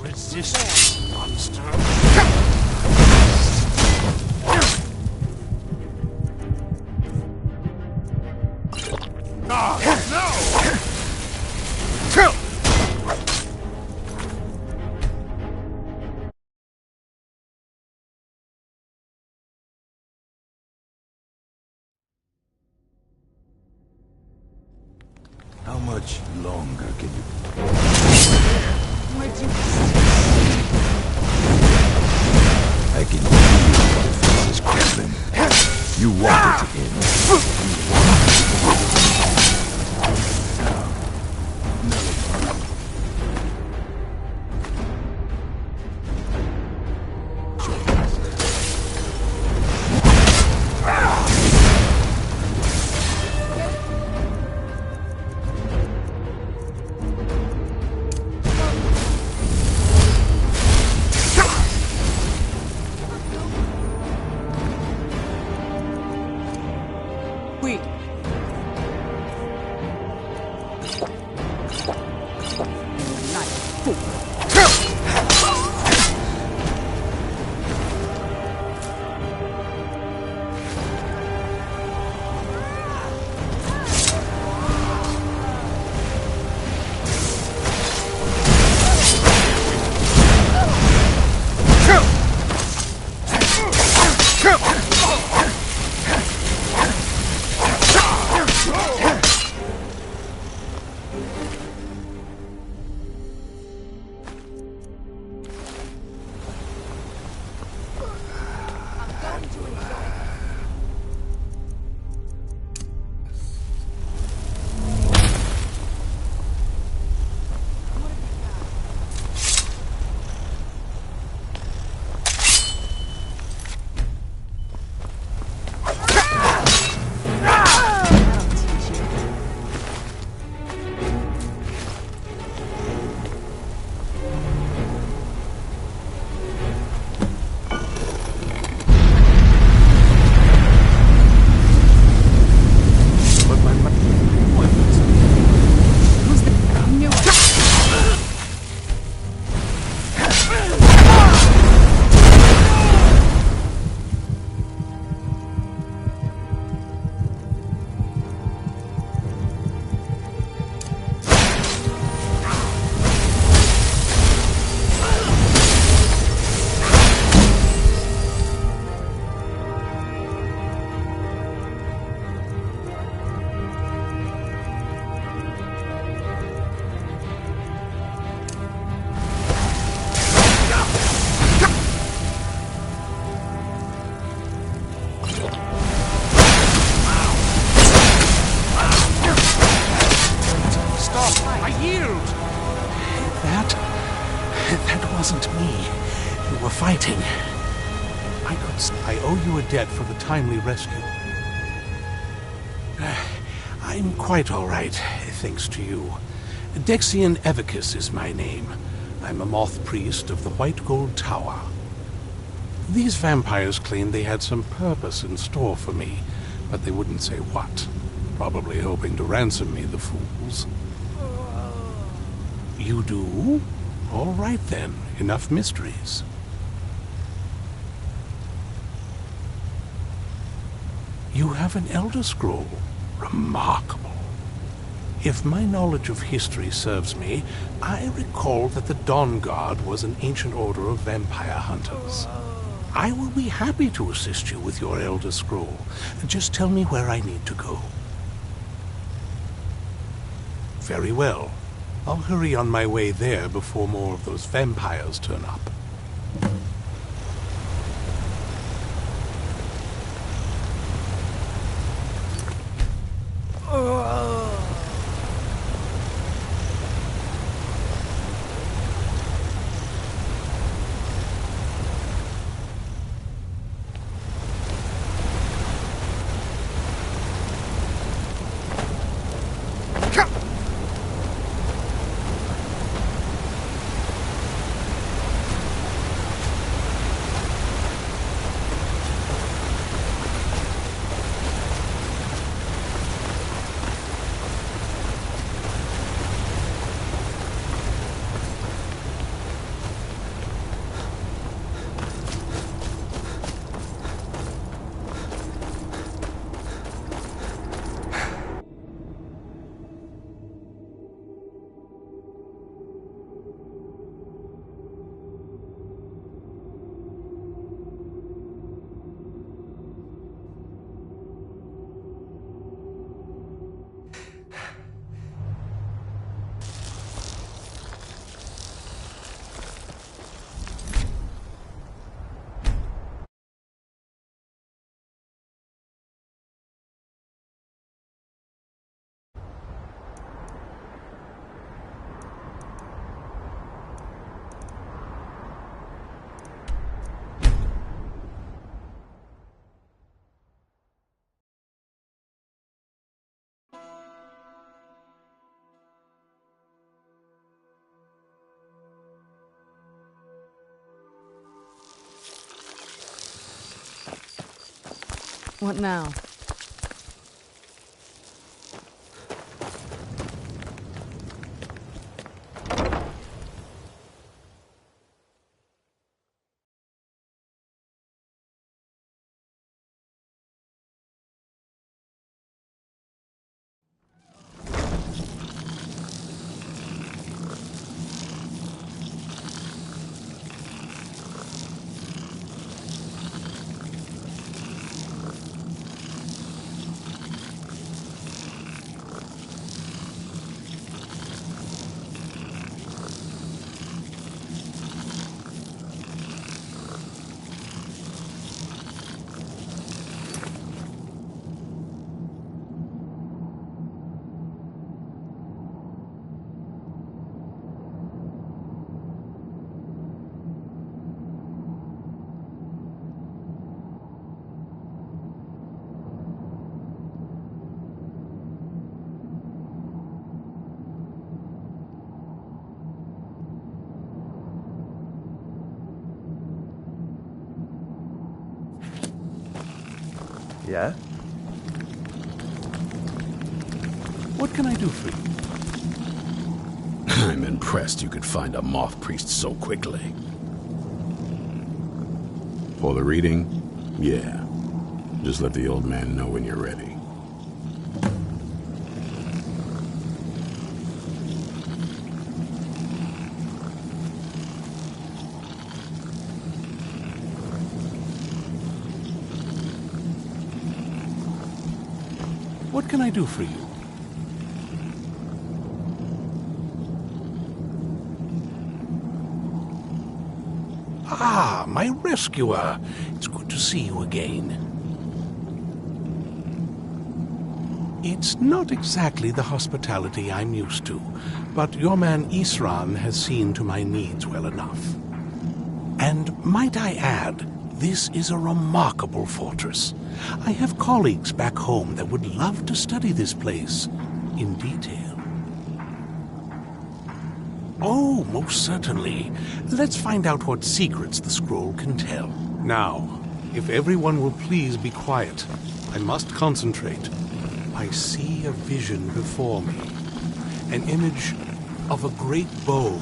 Resist, monster. How much longer can you... Where'd you... I can feel the force is crumbling. You want it to end. That wasn't me. You were fighting. I owe you a debt for the timely rescue. I'm quite all right, thanks to you. Dexian Evicus is my name. I'm a moth priest of the White Gold Tower. These vampires claimed they had some purpose in store for me, but they wouldn't say what. Probably hoping to ransom me, the fools. You do? All right then, enough mysteries. You have an Elder Scroll. Remarkable. If my knowledge of history serves me, I recall that the Dawn Guard was an ancient order of vampire hunters. I will be happy to assist you with your Elder Scroll. Just tell me where I need to go. Very well. I'll hurry on my way there before more of those vampires turn up. What now? Yeah? What can I do for you? I'm impressed you could find a moth priest so quickly. For the reading? Yeah. Just let the old man know when you're ready. What can I do for you? Ah, my rescuer. It's good to see you again. It's not exactly the hospitality I'm used to, but your man Isran has seen to my needs well enough. And might I add, this is a remarkable fortress. I have colleagues back home that would love to study this place in detail. Oh, most certainly. Let's find out what secrets the scroll can tell. Now, if everyone will please be quiet, I must concentrate. I see a vision before me, an image of a great bow.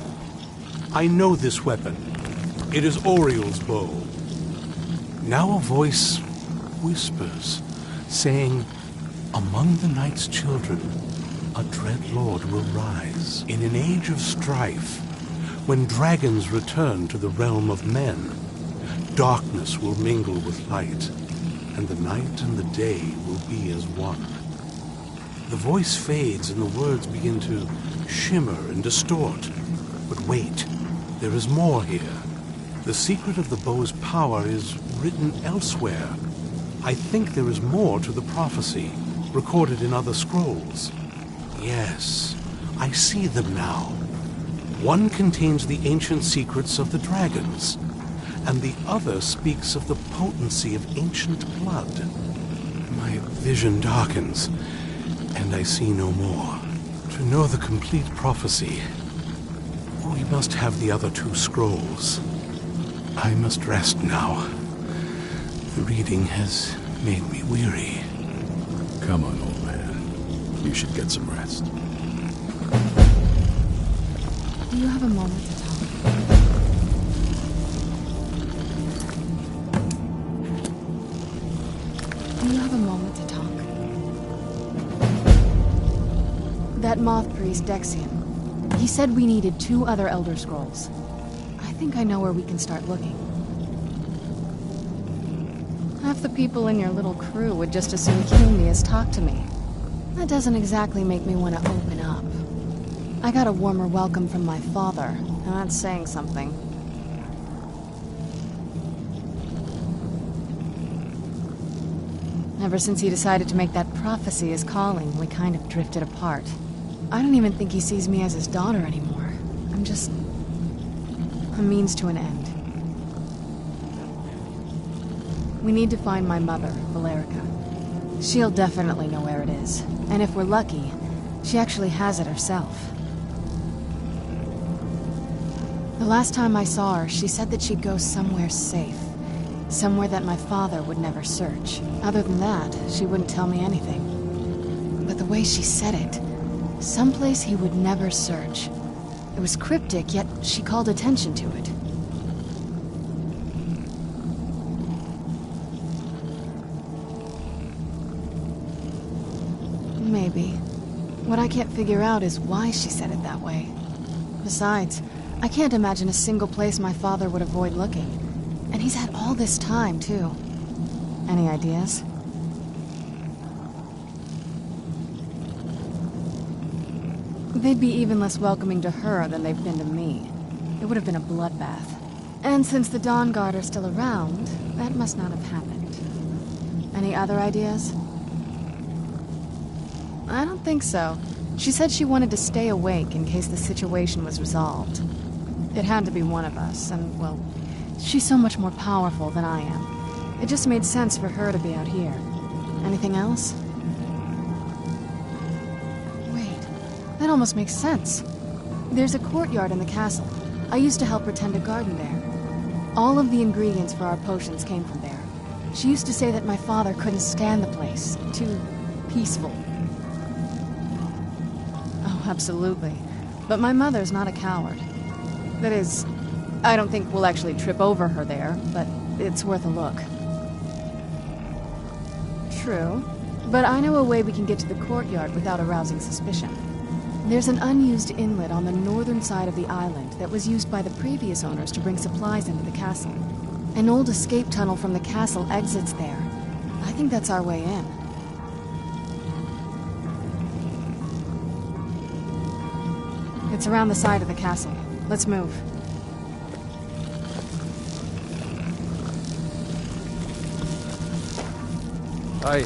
I know this weapon. It is Oriel's bow. Now a voice whispers, saying, "Among the night's children, a dread lord will rise. In an age of strife, when dragons return to the realm of men, darkness will mingle with light, and the night and the day will be as one. The voice fades and the words begin to shimmer and distort. But wait, there is more here. The secret of the bow's power is written elsewhere. I think there is more to the prophecy, recorded in other scrolls. Yes, I see them now. One contains the ancient secrets of the dragons, and the other speaks of the potency of ancient blood. My vision darkens, and I see no more. To know the complete prophecy, we must have the other 2 scrolls. I must rest now. The reading has made me weary. Come on, old man. You should get some rest. Do you have a moment to talk? Do you have a moment to talk? That moth priest, Dexian, he said we needed 2 other Elder Scrolls. I think I know where we can start looking. Half the people in your little crew would just as soon kill me as talk to me. That doesn't exactly make me want to open up. I got a warmer welcome from my father, and that's saying something. Ever since he decided to make that prophecy his calling, we kind of drifted apart. I don't even think he sees me as his daughter anymore. I'm just a means to an end. We need to find my mother, Valerica. She'll definitely know where it is. And if we're lucky, she actually has it herself. The last time I saw her, she said that she'd go somewhere safe. Somewhere that my father would never search. Other than that, she wouldn't tell me anything. But the way she said it, someplace he would never search. It was cryptic, yet she called attention to it. Maybe. What I can't figure out is why she said it that way. Besides, I can't imagine a single place my father would avoid looking. And he's had all this time, too. Any ideas? They'd be even less welcoming to her than they've been to me. It would have been a bloodbath. And since the Dawn Guard are still around, that must not have happened. Any other ideas? I don't think so. She said she wanted to stay awake in case the situation was resolved. It had to be one of us, and, well, she's so much more powerful than I am. It just made sense for her to be out here. Anything else? Wait, that almost makes sense. There's a courtyard in the castle. I used to help her tend a garden there. All of the ingredients for our potions came from there. She used to say that my father couldn't stand the place. Too peaceful. Oh, absolutely. But my mother's not a coward. That is, I don't think we'll actually trip over her there, but it's worth a look. True, but I know a way we can get to the courtyard without arousing suspicion. There's an unused inlet on the northern side of the island that was used by the previous owners to bring supplies into the castle. An old escape tunnel from the castle exits there. I think that's our way in. It's around the side of the castle. Let's move. Hi.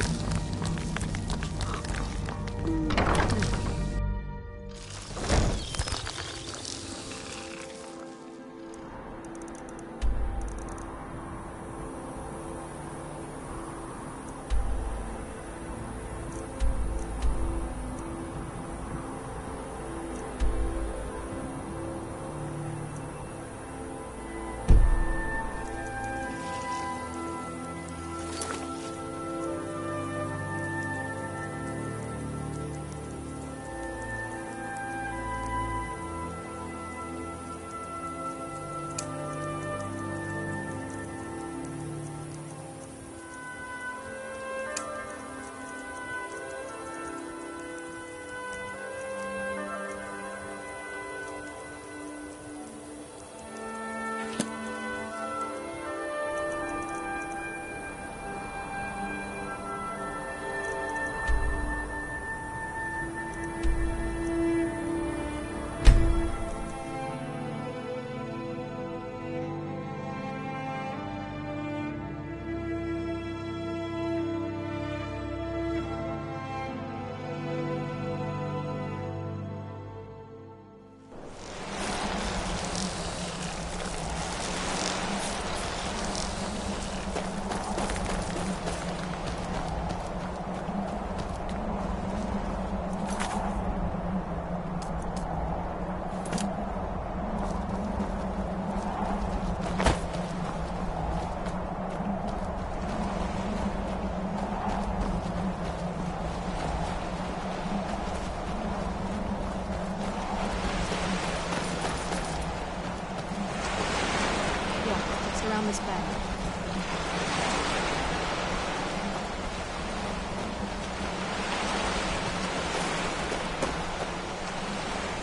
on this bed.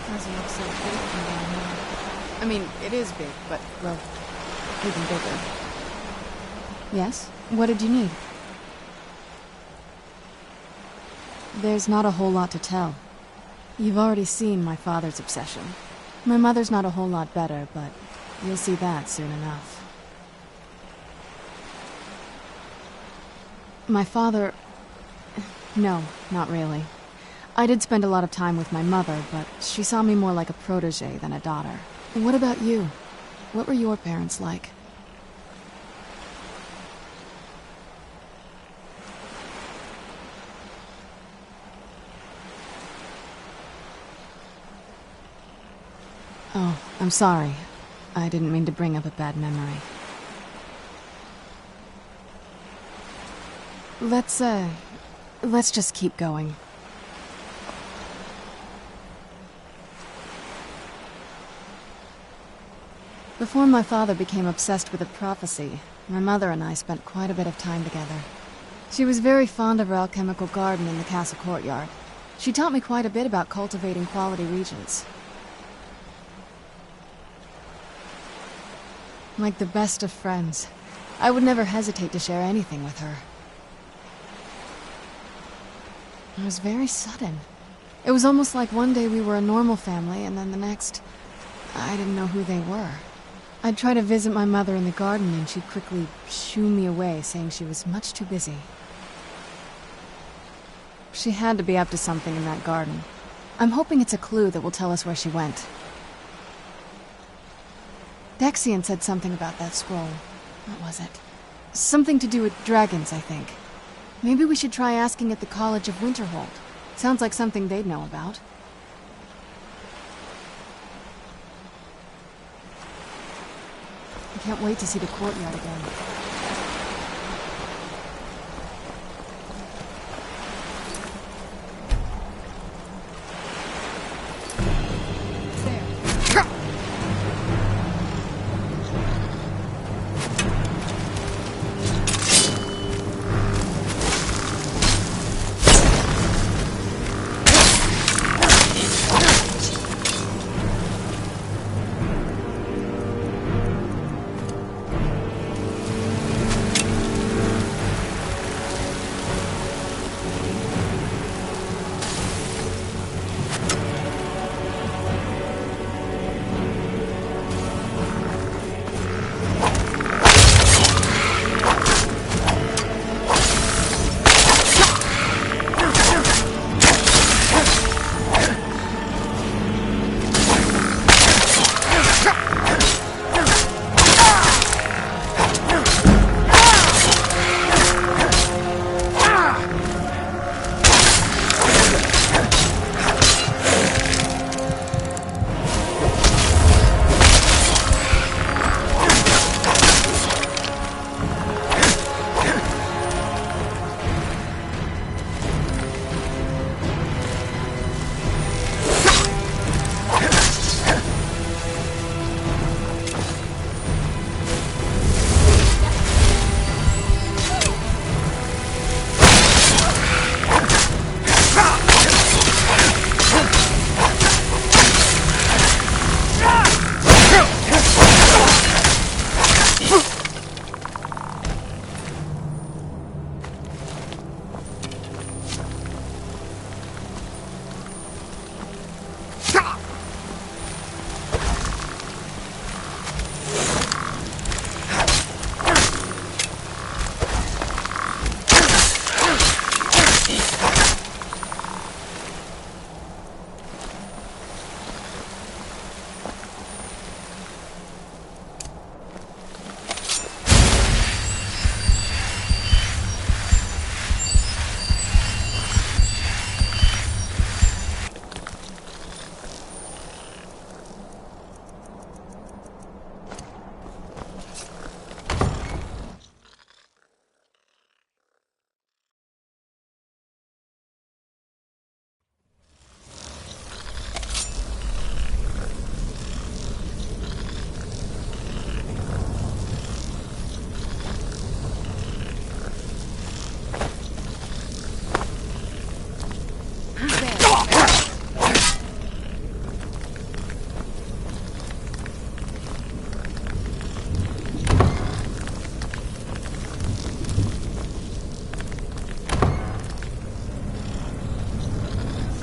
Doesn't look so big from down here. I mean, it is big, but, well, even bigger. Yes? What did you need? There's not a whole lot to tell. You've already seen my father's obsession. My mother's not a whole lot better, but you'll see that soon enough. My father... No, not really. I did spend a lot of time with my mother, but she saw me more like a protege than a daughter. What about you? What were your parents like? Oh, I'm sorry. I didn't mean to bring up a bad memory. Let's just keep going. Before my father became obsessed with a prophecy, my mother and I spent quite a bit of time together. She was very fond of our alchemical garden in the castle courtyard. She taught me quite a bit about cultivating quality regions. Like the best of friends, I would never hesitate to share anything with her. It was very sudden. It was almost like one day we were a normal family, and then the next, I didn't know who they were. I'd try to visit my mother in the garden, and she'd quickly shoo me away, saying she was much too busy. She had to be up to something in that garden. I'm hoping it's a clue that will tell us where she went. Dexian said something about that scroll. What was it? Something to do with dragons, I think. Maybe we should try asking at the College of Winterhold. Sounds like something they'd know about. I can't wait to see the courtyard again.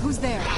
Who's there?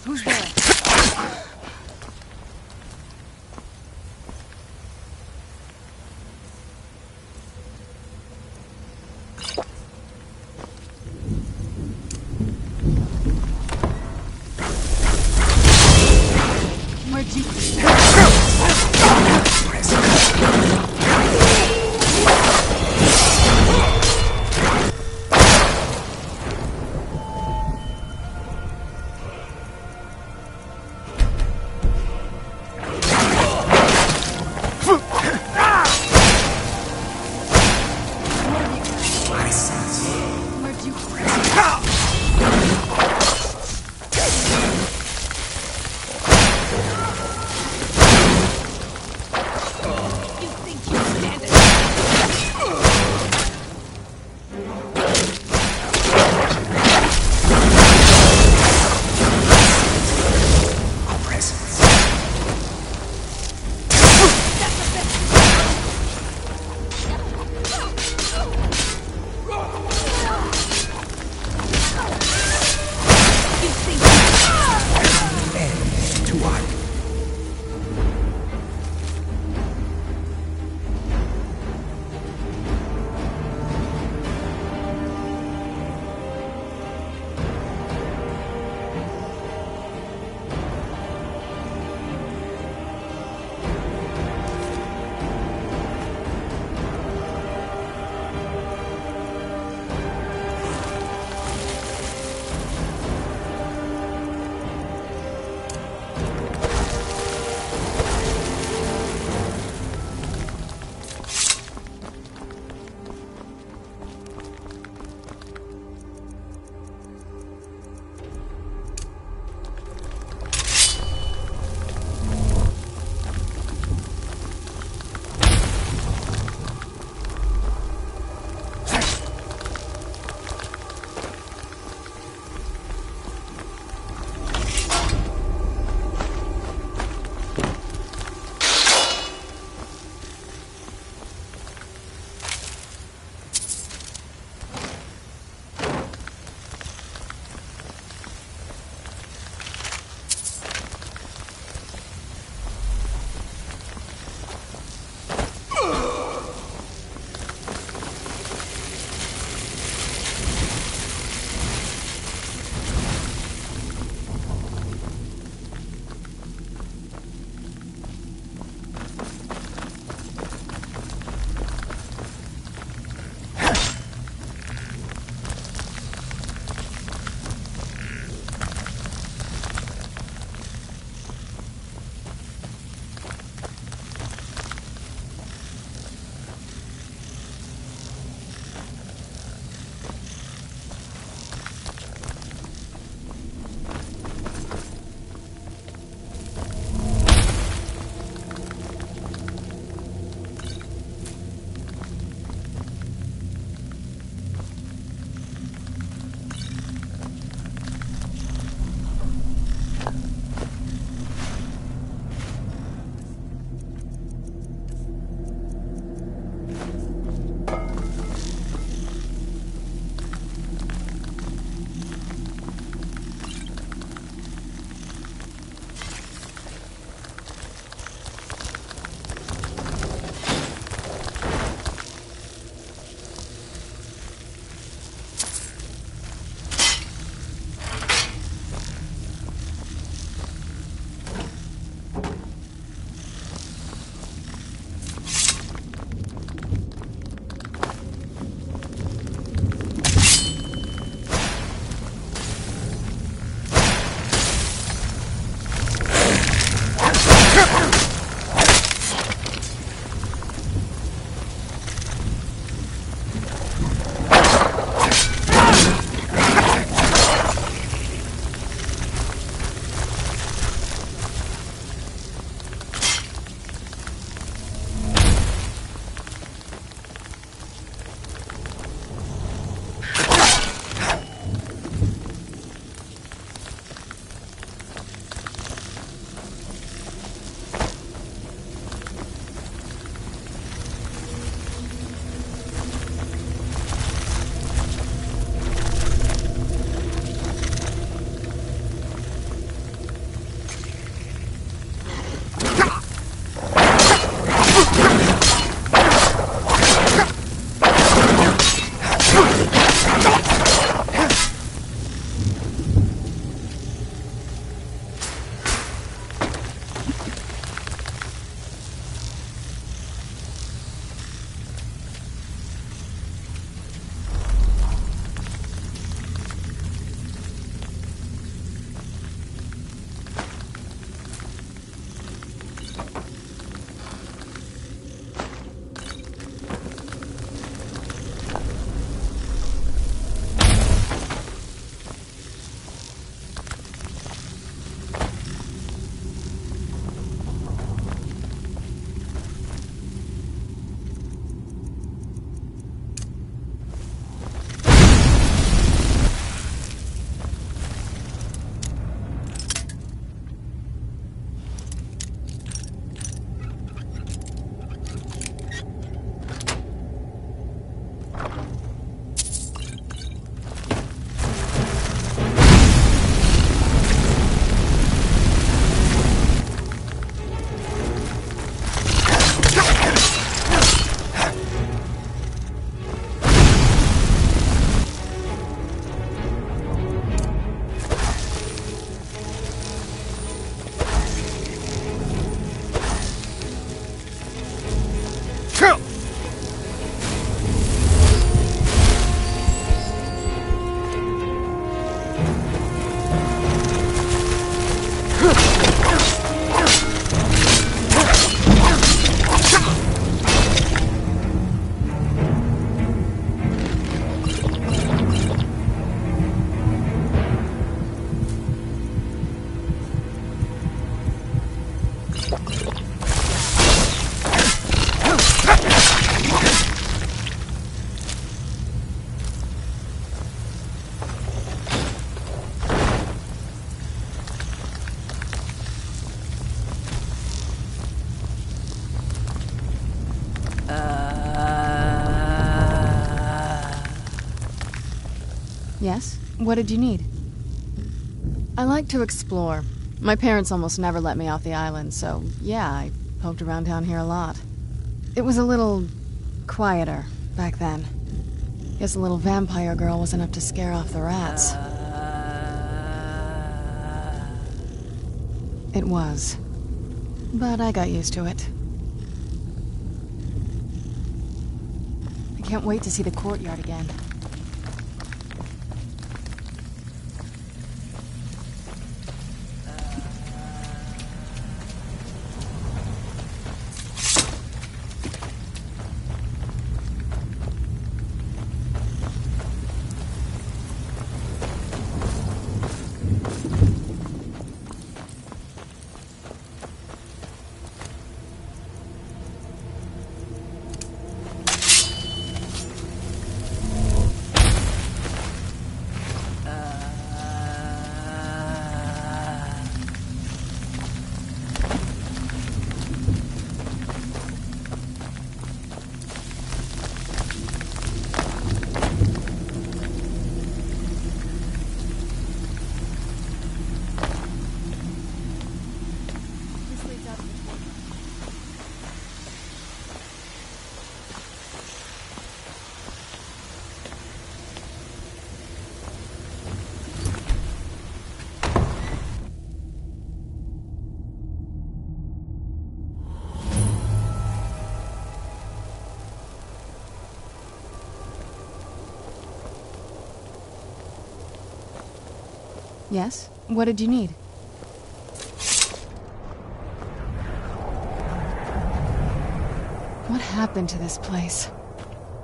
Who's there? Where'd you... Yes? What did you need? I like to explore. My parents almost never let me off the island, so yeah, I poked around down here a lot. It was a little quieter back then. Guess a little vampire girl was enough to scare off the rats. It was. But I got used to it. I can't wait to see the courtyard again. Yes? What did you need? What happened to this place?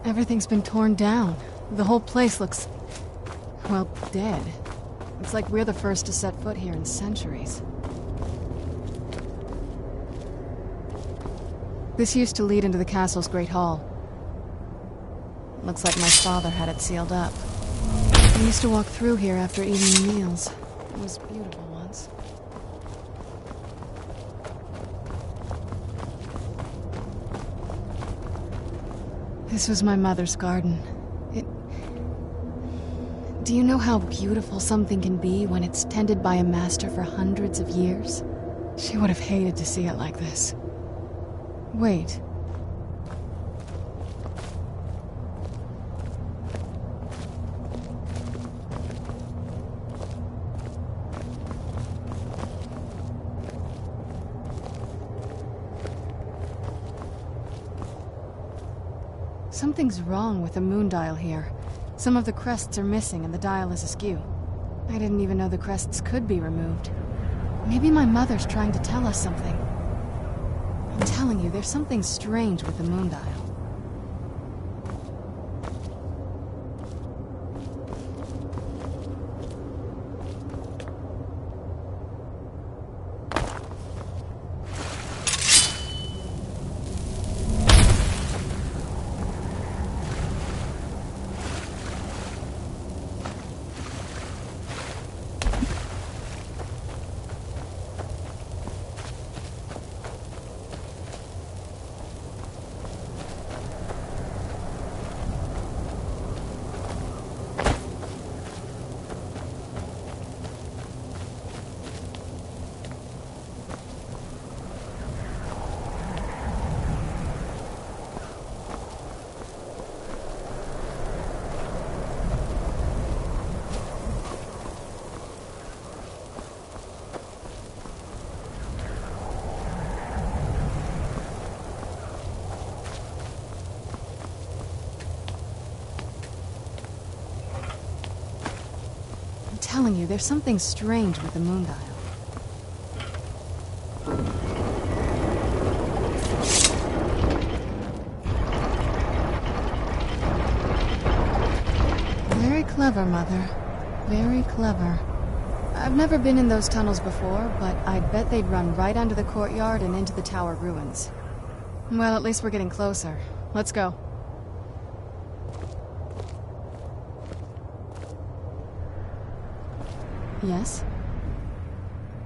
Everything's been torn down. The whole place looks, well, dead. It's like we're the first to set foot here in centuries. This used to lead into the castle's great hall. Looks like my father had it sealed up. We used to walk through here after evening meals. It was beautiful once. This was my mother's garden. Do you know how beautiful something can be when it's tended by a master for hundreds of years? She would have hated to see it like this. Wait. Something's wrong with the moon dial here. Some of the crests are missing and the dial is askew. I didn't even know the crests could be removed. Maybe my mother's trying to tell us something. I'm telling you, there's something strange with the moon dial. I'm telling you, there's something strange with the moon dial. Very clever, Mother. Very clever. I've never been in those tunnels before, but I'd bet they'd run right under the courtyard and into the tower ruins. Well, at least we're getting closer. Let's go. Yes?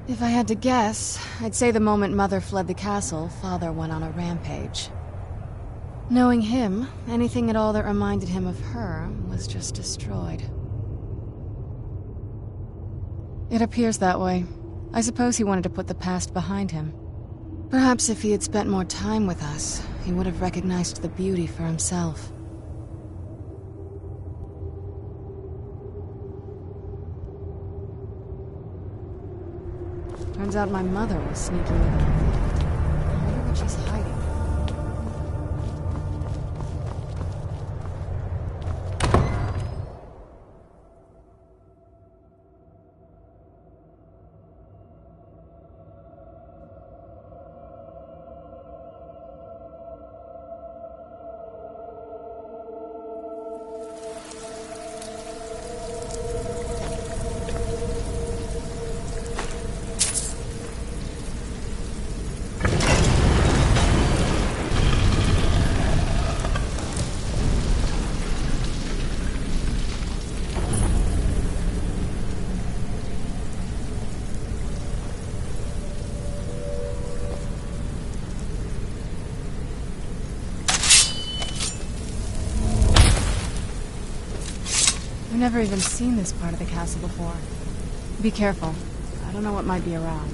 If I had to guess, I'd say the moment Mother fled the castle, Father went on a rampage. Knowing him, anything at all that reminded him of her was just destroyed. It appears that way. I suppose he wanted to put the past behind him. Perhaps if he had spent more time with us, he would have recognized the beauty for himself. Turns out my mother was sneaky little. I wonder what she's hiding. I've never even seen this part of the castle before. Be careful. I don't know what might be around.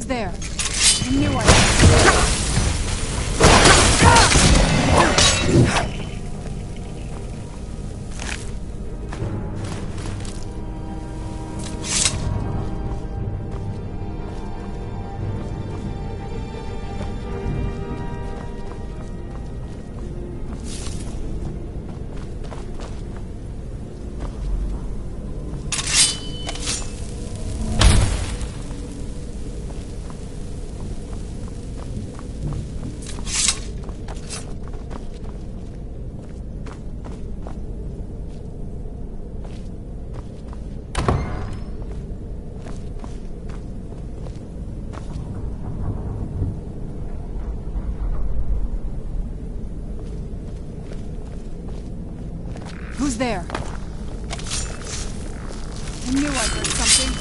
There. I knew I Who's there? I knew I heard something.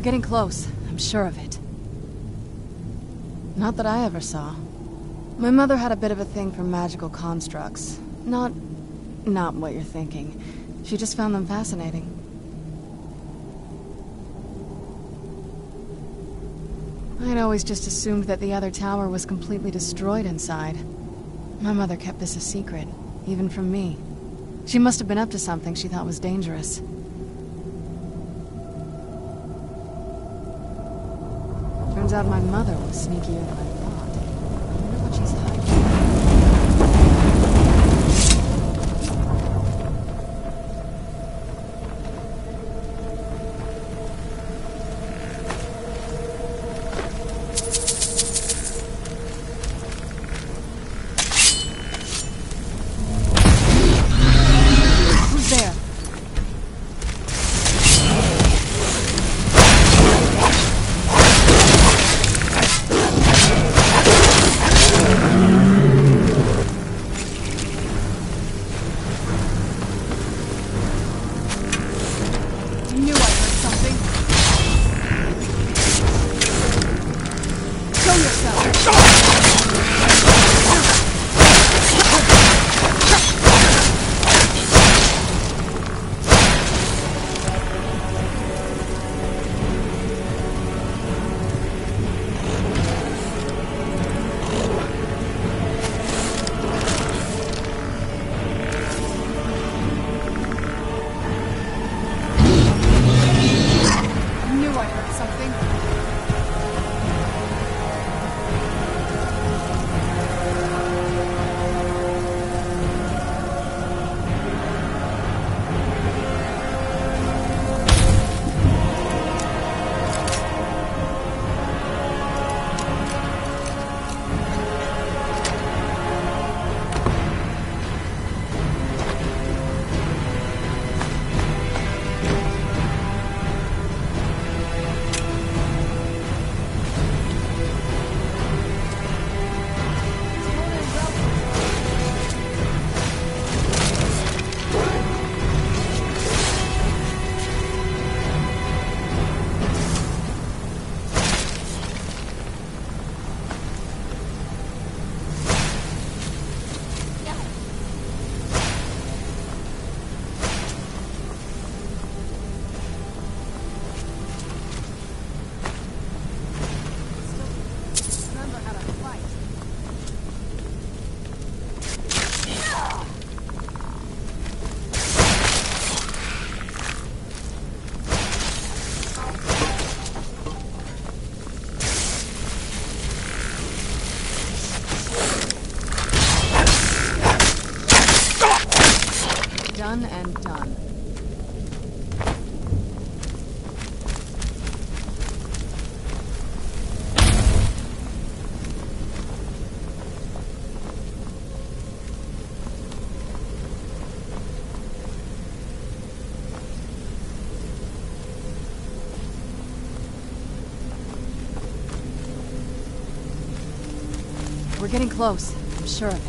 We're getting close. I'm sure of it. Not that I ever saw. My mother had a bit of a thing for magical constructs. Not what you're thinking. She just found them fascinating. I'd always just assumed that the other tower was completely destroyed inside. My mother kept this a secret, even from me. She must have been up to something she thought was dangerous. Turns out my mother was sneakier than I thought. I wonder what she's hiding. Done and done. We're getting close. I'm sure of it.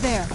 there?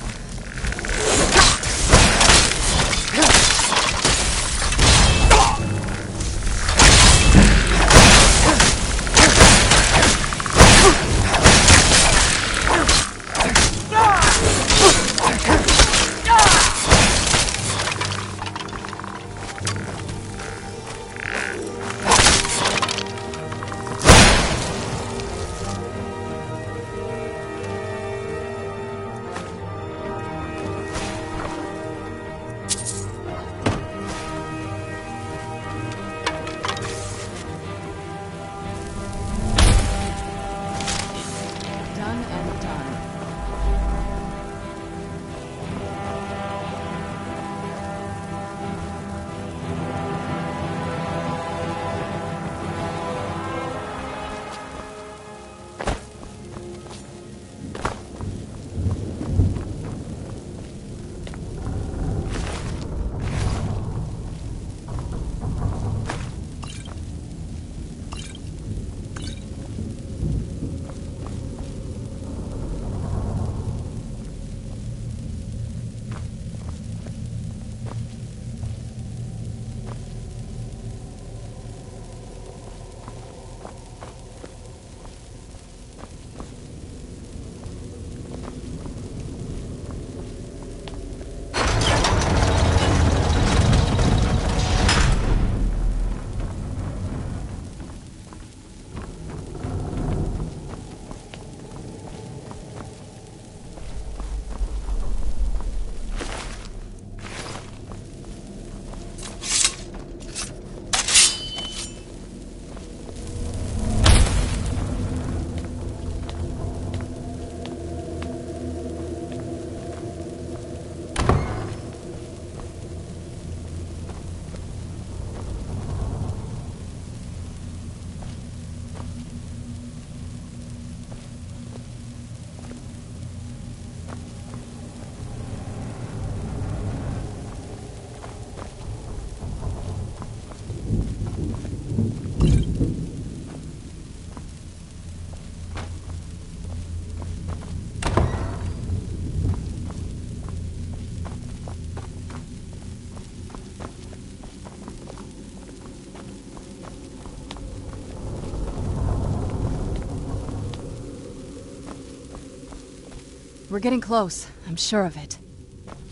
We're getting close. I'm sure of it.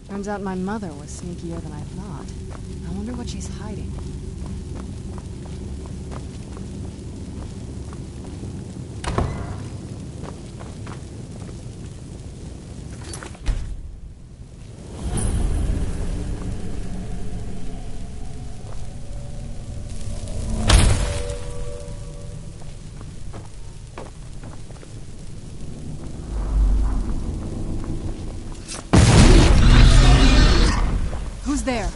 Turns out my mother was sneakier than I thought. I wonder what she's hiding. Who's there?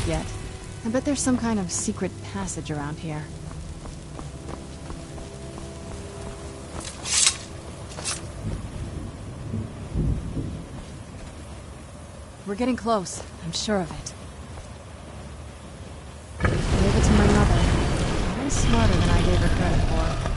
Yet. I bet there's some kind of secret passage around here. We're getting close. I'm sure of it. Gave it to my mother. Way smarter than I gave her credit for.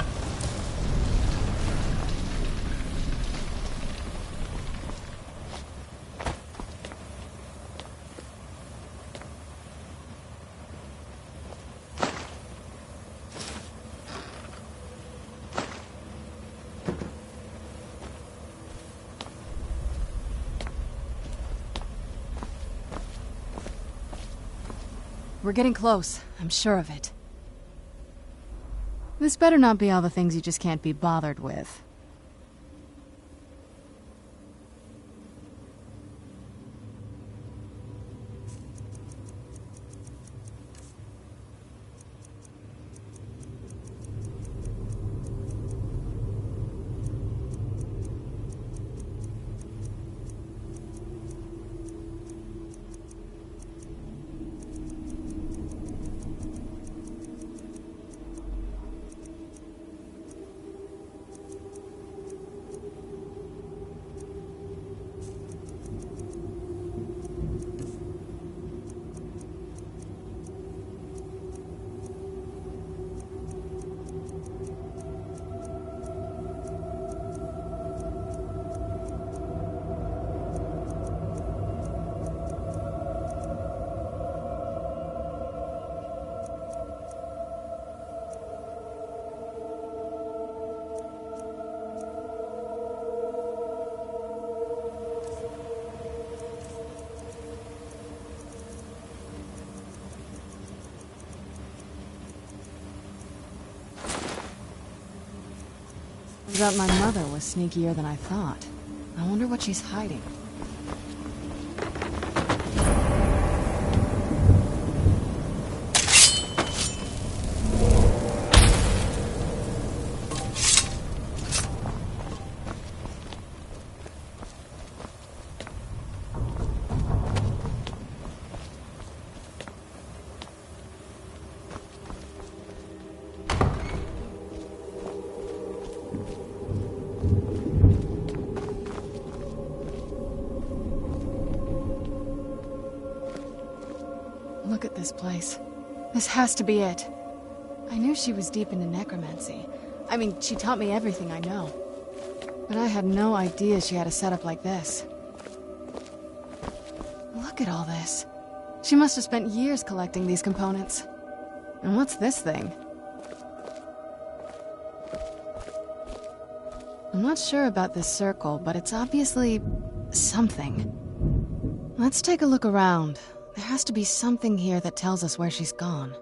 We're getting close. I'm sure of it. This better not be all the things you just can't be bothered with. Turns out my mother was sneakier than I thought. I wonder what she's hiding. Look at this place. This has to be it. I knew she was deep into necromancy. I mean, she taught me everything I know. But I had no idea she had a setup like this. Look at all this. She must have spent years collecting these components. And what's this thing? I'm not sure about this circle, but it's obviously something. Let's take a look around. There has to be something here that tells us where she's gone.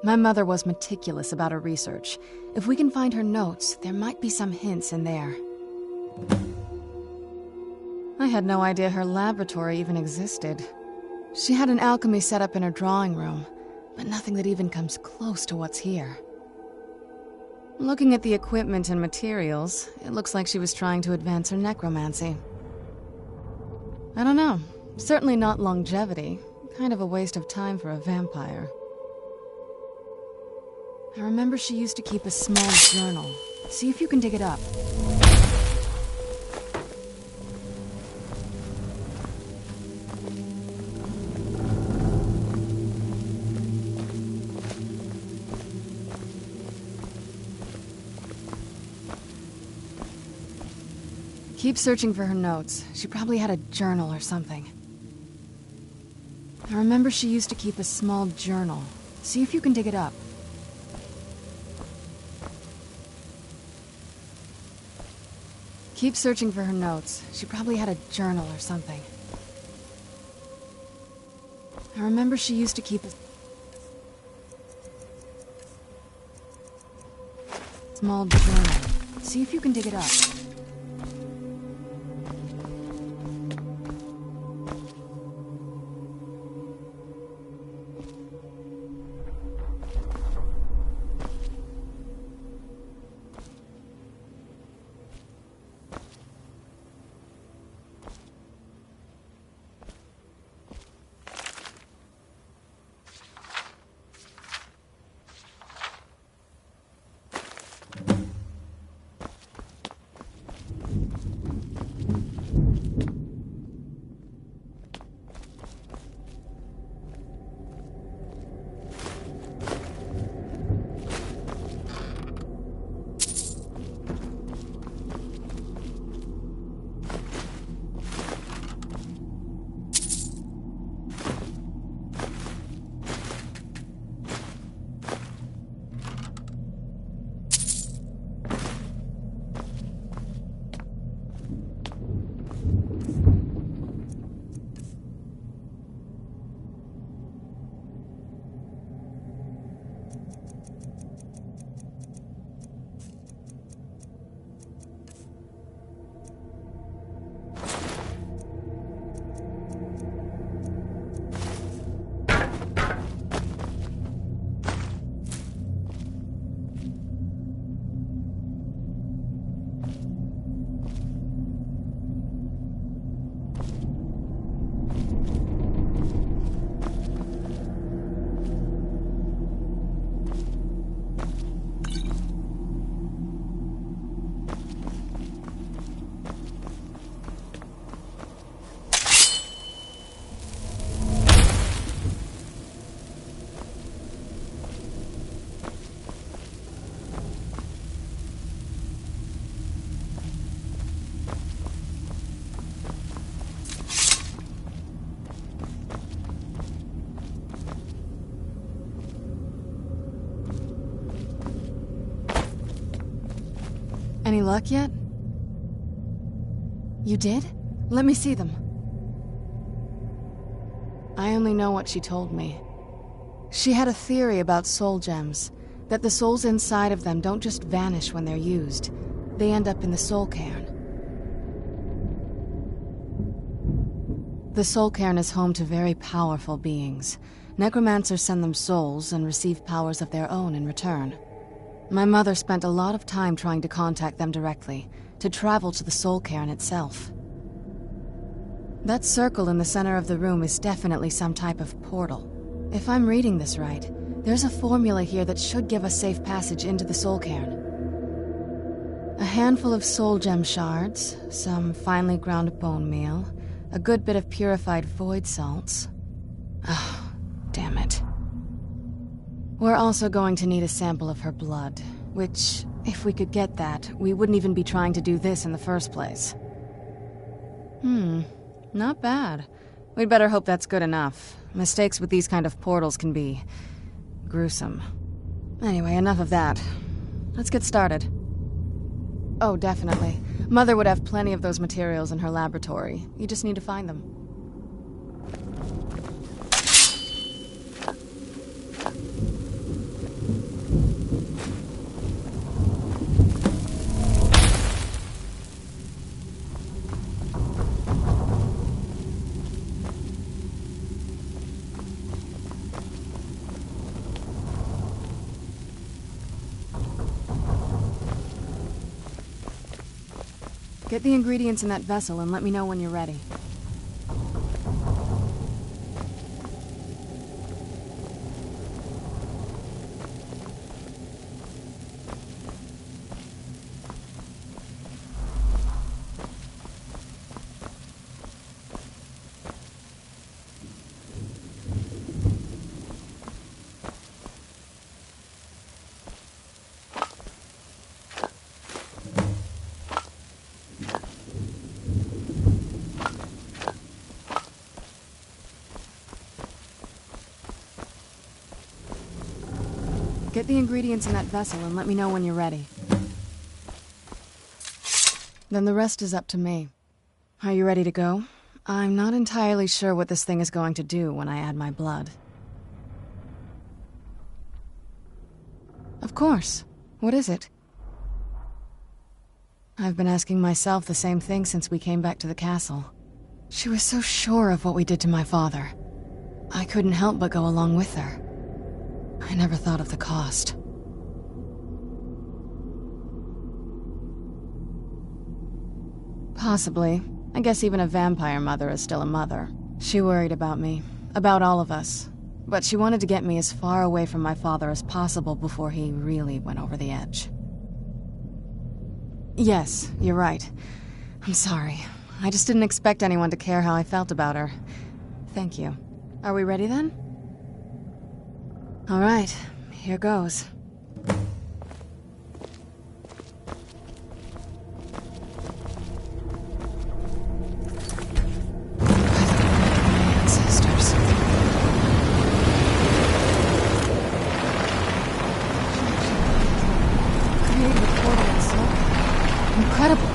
My mother was meticulous about her research. If we can find her notes, there might be some hints in there. I had no idea her laboratory even existed. She had an alchemy set up in her drawing room, but nothing that even comes close to what's here. Looking at the equipment and materials, it looks like she was trying to advance her necromancy. I don't know. Certainly not longevity. Kind of a waste of time for a vampire. I remember she used to keep a small journal. See if you can dig it up. Keep searching for her notes. She probably had a journal or something. I remember she used to keep a small journal. See if you can dig it up. Keep searching for her notes. She probably had a journal or something. I remember she used to keep a small journal. See if you can dig it up. Any luck yet? You did? Let me see them. I only know what she told me. She had a theory about soul gems, that the souls inside of them don't just vanish when they're used. They end up in the soul cairn. The soul cairn is home to very powerful beings. Necromancers send them souls and receive powers of their own in return. My mother spent a lot of time trying to contact them directly, to travel to the soul cairn itself. That circle in the center of the room is definitely some type of portal. If I'm reading this right, there's a formula here that should give us safe passage into the soul cairn. A handful of soul gem shards, some finely ground bone meal, a good bit of purified void salts. Oh, damn it. We're also going to need a sample of her blood, which, if we could get that, we wouldn't even be trying to do this in the first place. Not bad. We'd better hope that's good enough. Mistakes with these kind of portals can be gruesome. Anyway, enough of that. Let's get started. Oh, definitely. Mother would have plenty of those materials in her laboratory. You just need to find them. Get the ingredients in that vessel and let me know when you're ready. Get the ingredients in that vessel and let me know when you're ready. Then the rest is up to me. Are you ready to go? I'm not entirely sure what this thing is going to do when I add my blood. Of course. What is it? I've been asking myself the same thing since we came back to the castle. She was so sure of what we did to my father. I couldn't help but go along with her. I never thought of the cost. Possibly. I guess even a vampire mother is still a mother. She worried about me, about all of us. But she wanted to get me as far away from my father as possible before he really went over the edge. Yes, you're right. I'm sorry. I just didn't expect anyone to care how I felt about her. Thank you. Are we ready then? All right, here goes. Ancestors. Created a portal and soul. Incredible.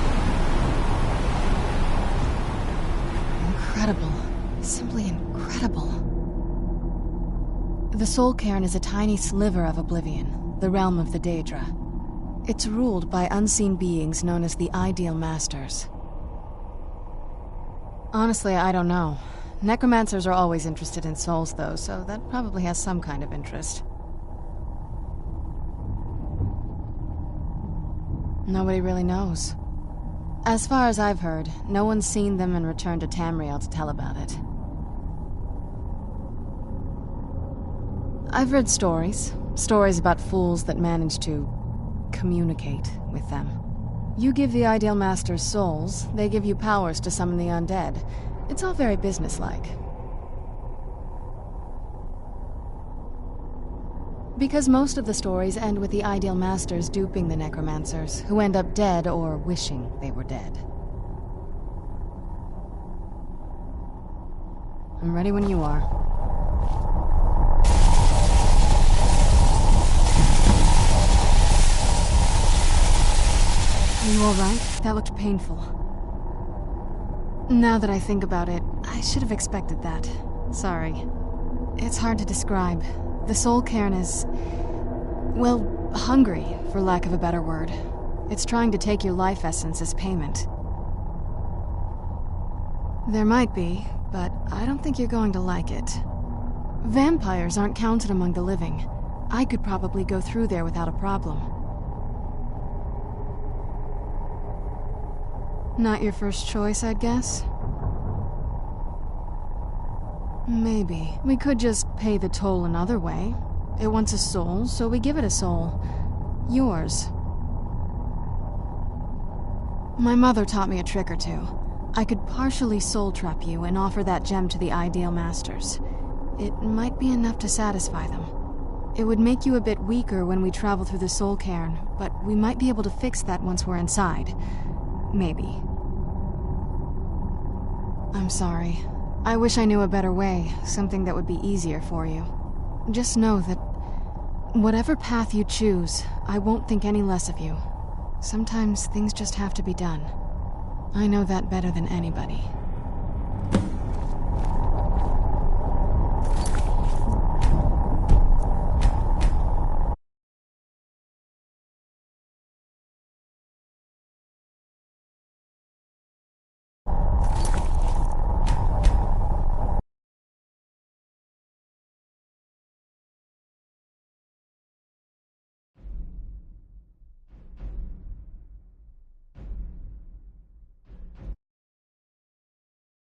Incredible. Simply incredible. The Soul Cairn is a tiny sliver of Oblivion, the realm of the Daedra. It's ruled by unseen beings known as the Ideal Masters. Honestly, I don't know. Necromancers are always interested in souls, though, so that probably has some kind of interest. Nobody really knows. As far as I've heard, no one's seen them and returned to Tamriel to tell about it. I've read stories about fools that manage to communicate with them. You give the Ideal Masters souls, they give you powers to summon the undead. It's all very businesslike. Because most of the stories end with the Ideal Masters duping the necromancers, who end up dead or wishing they were dead. I'm ready when you are. You alright? That looked painful. Now that I think about it, I should have expected that. Sorry. It's hard to describe. The soul cairn is... well, hungry, for lack of a better word. It's trying to take your life essence as payment. There might be, but I don't think you're going to like it. Vampires aren't counted among the living. I could probably go through there without a problem. Not your first choice, I'd guess? Maybe. We could just pay the toll another way. It wants a soul, so we give it a soul. Yours. My mother taught me a trick or two. I could partially soul trap you and offer that gem to the ideal masters. It might be enough to satisfy them. It would make you a bit weaker when we travel through the soul cairn, but we might be able to fix that once we're inside. Maybe. I'm sorry. I wish I knew a better way, something that would be easier for you. Just know that whatever path you choose, I won't think any less of you. Sometimes things just have to be done. I know that better than anybody.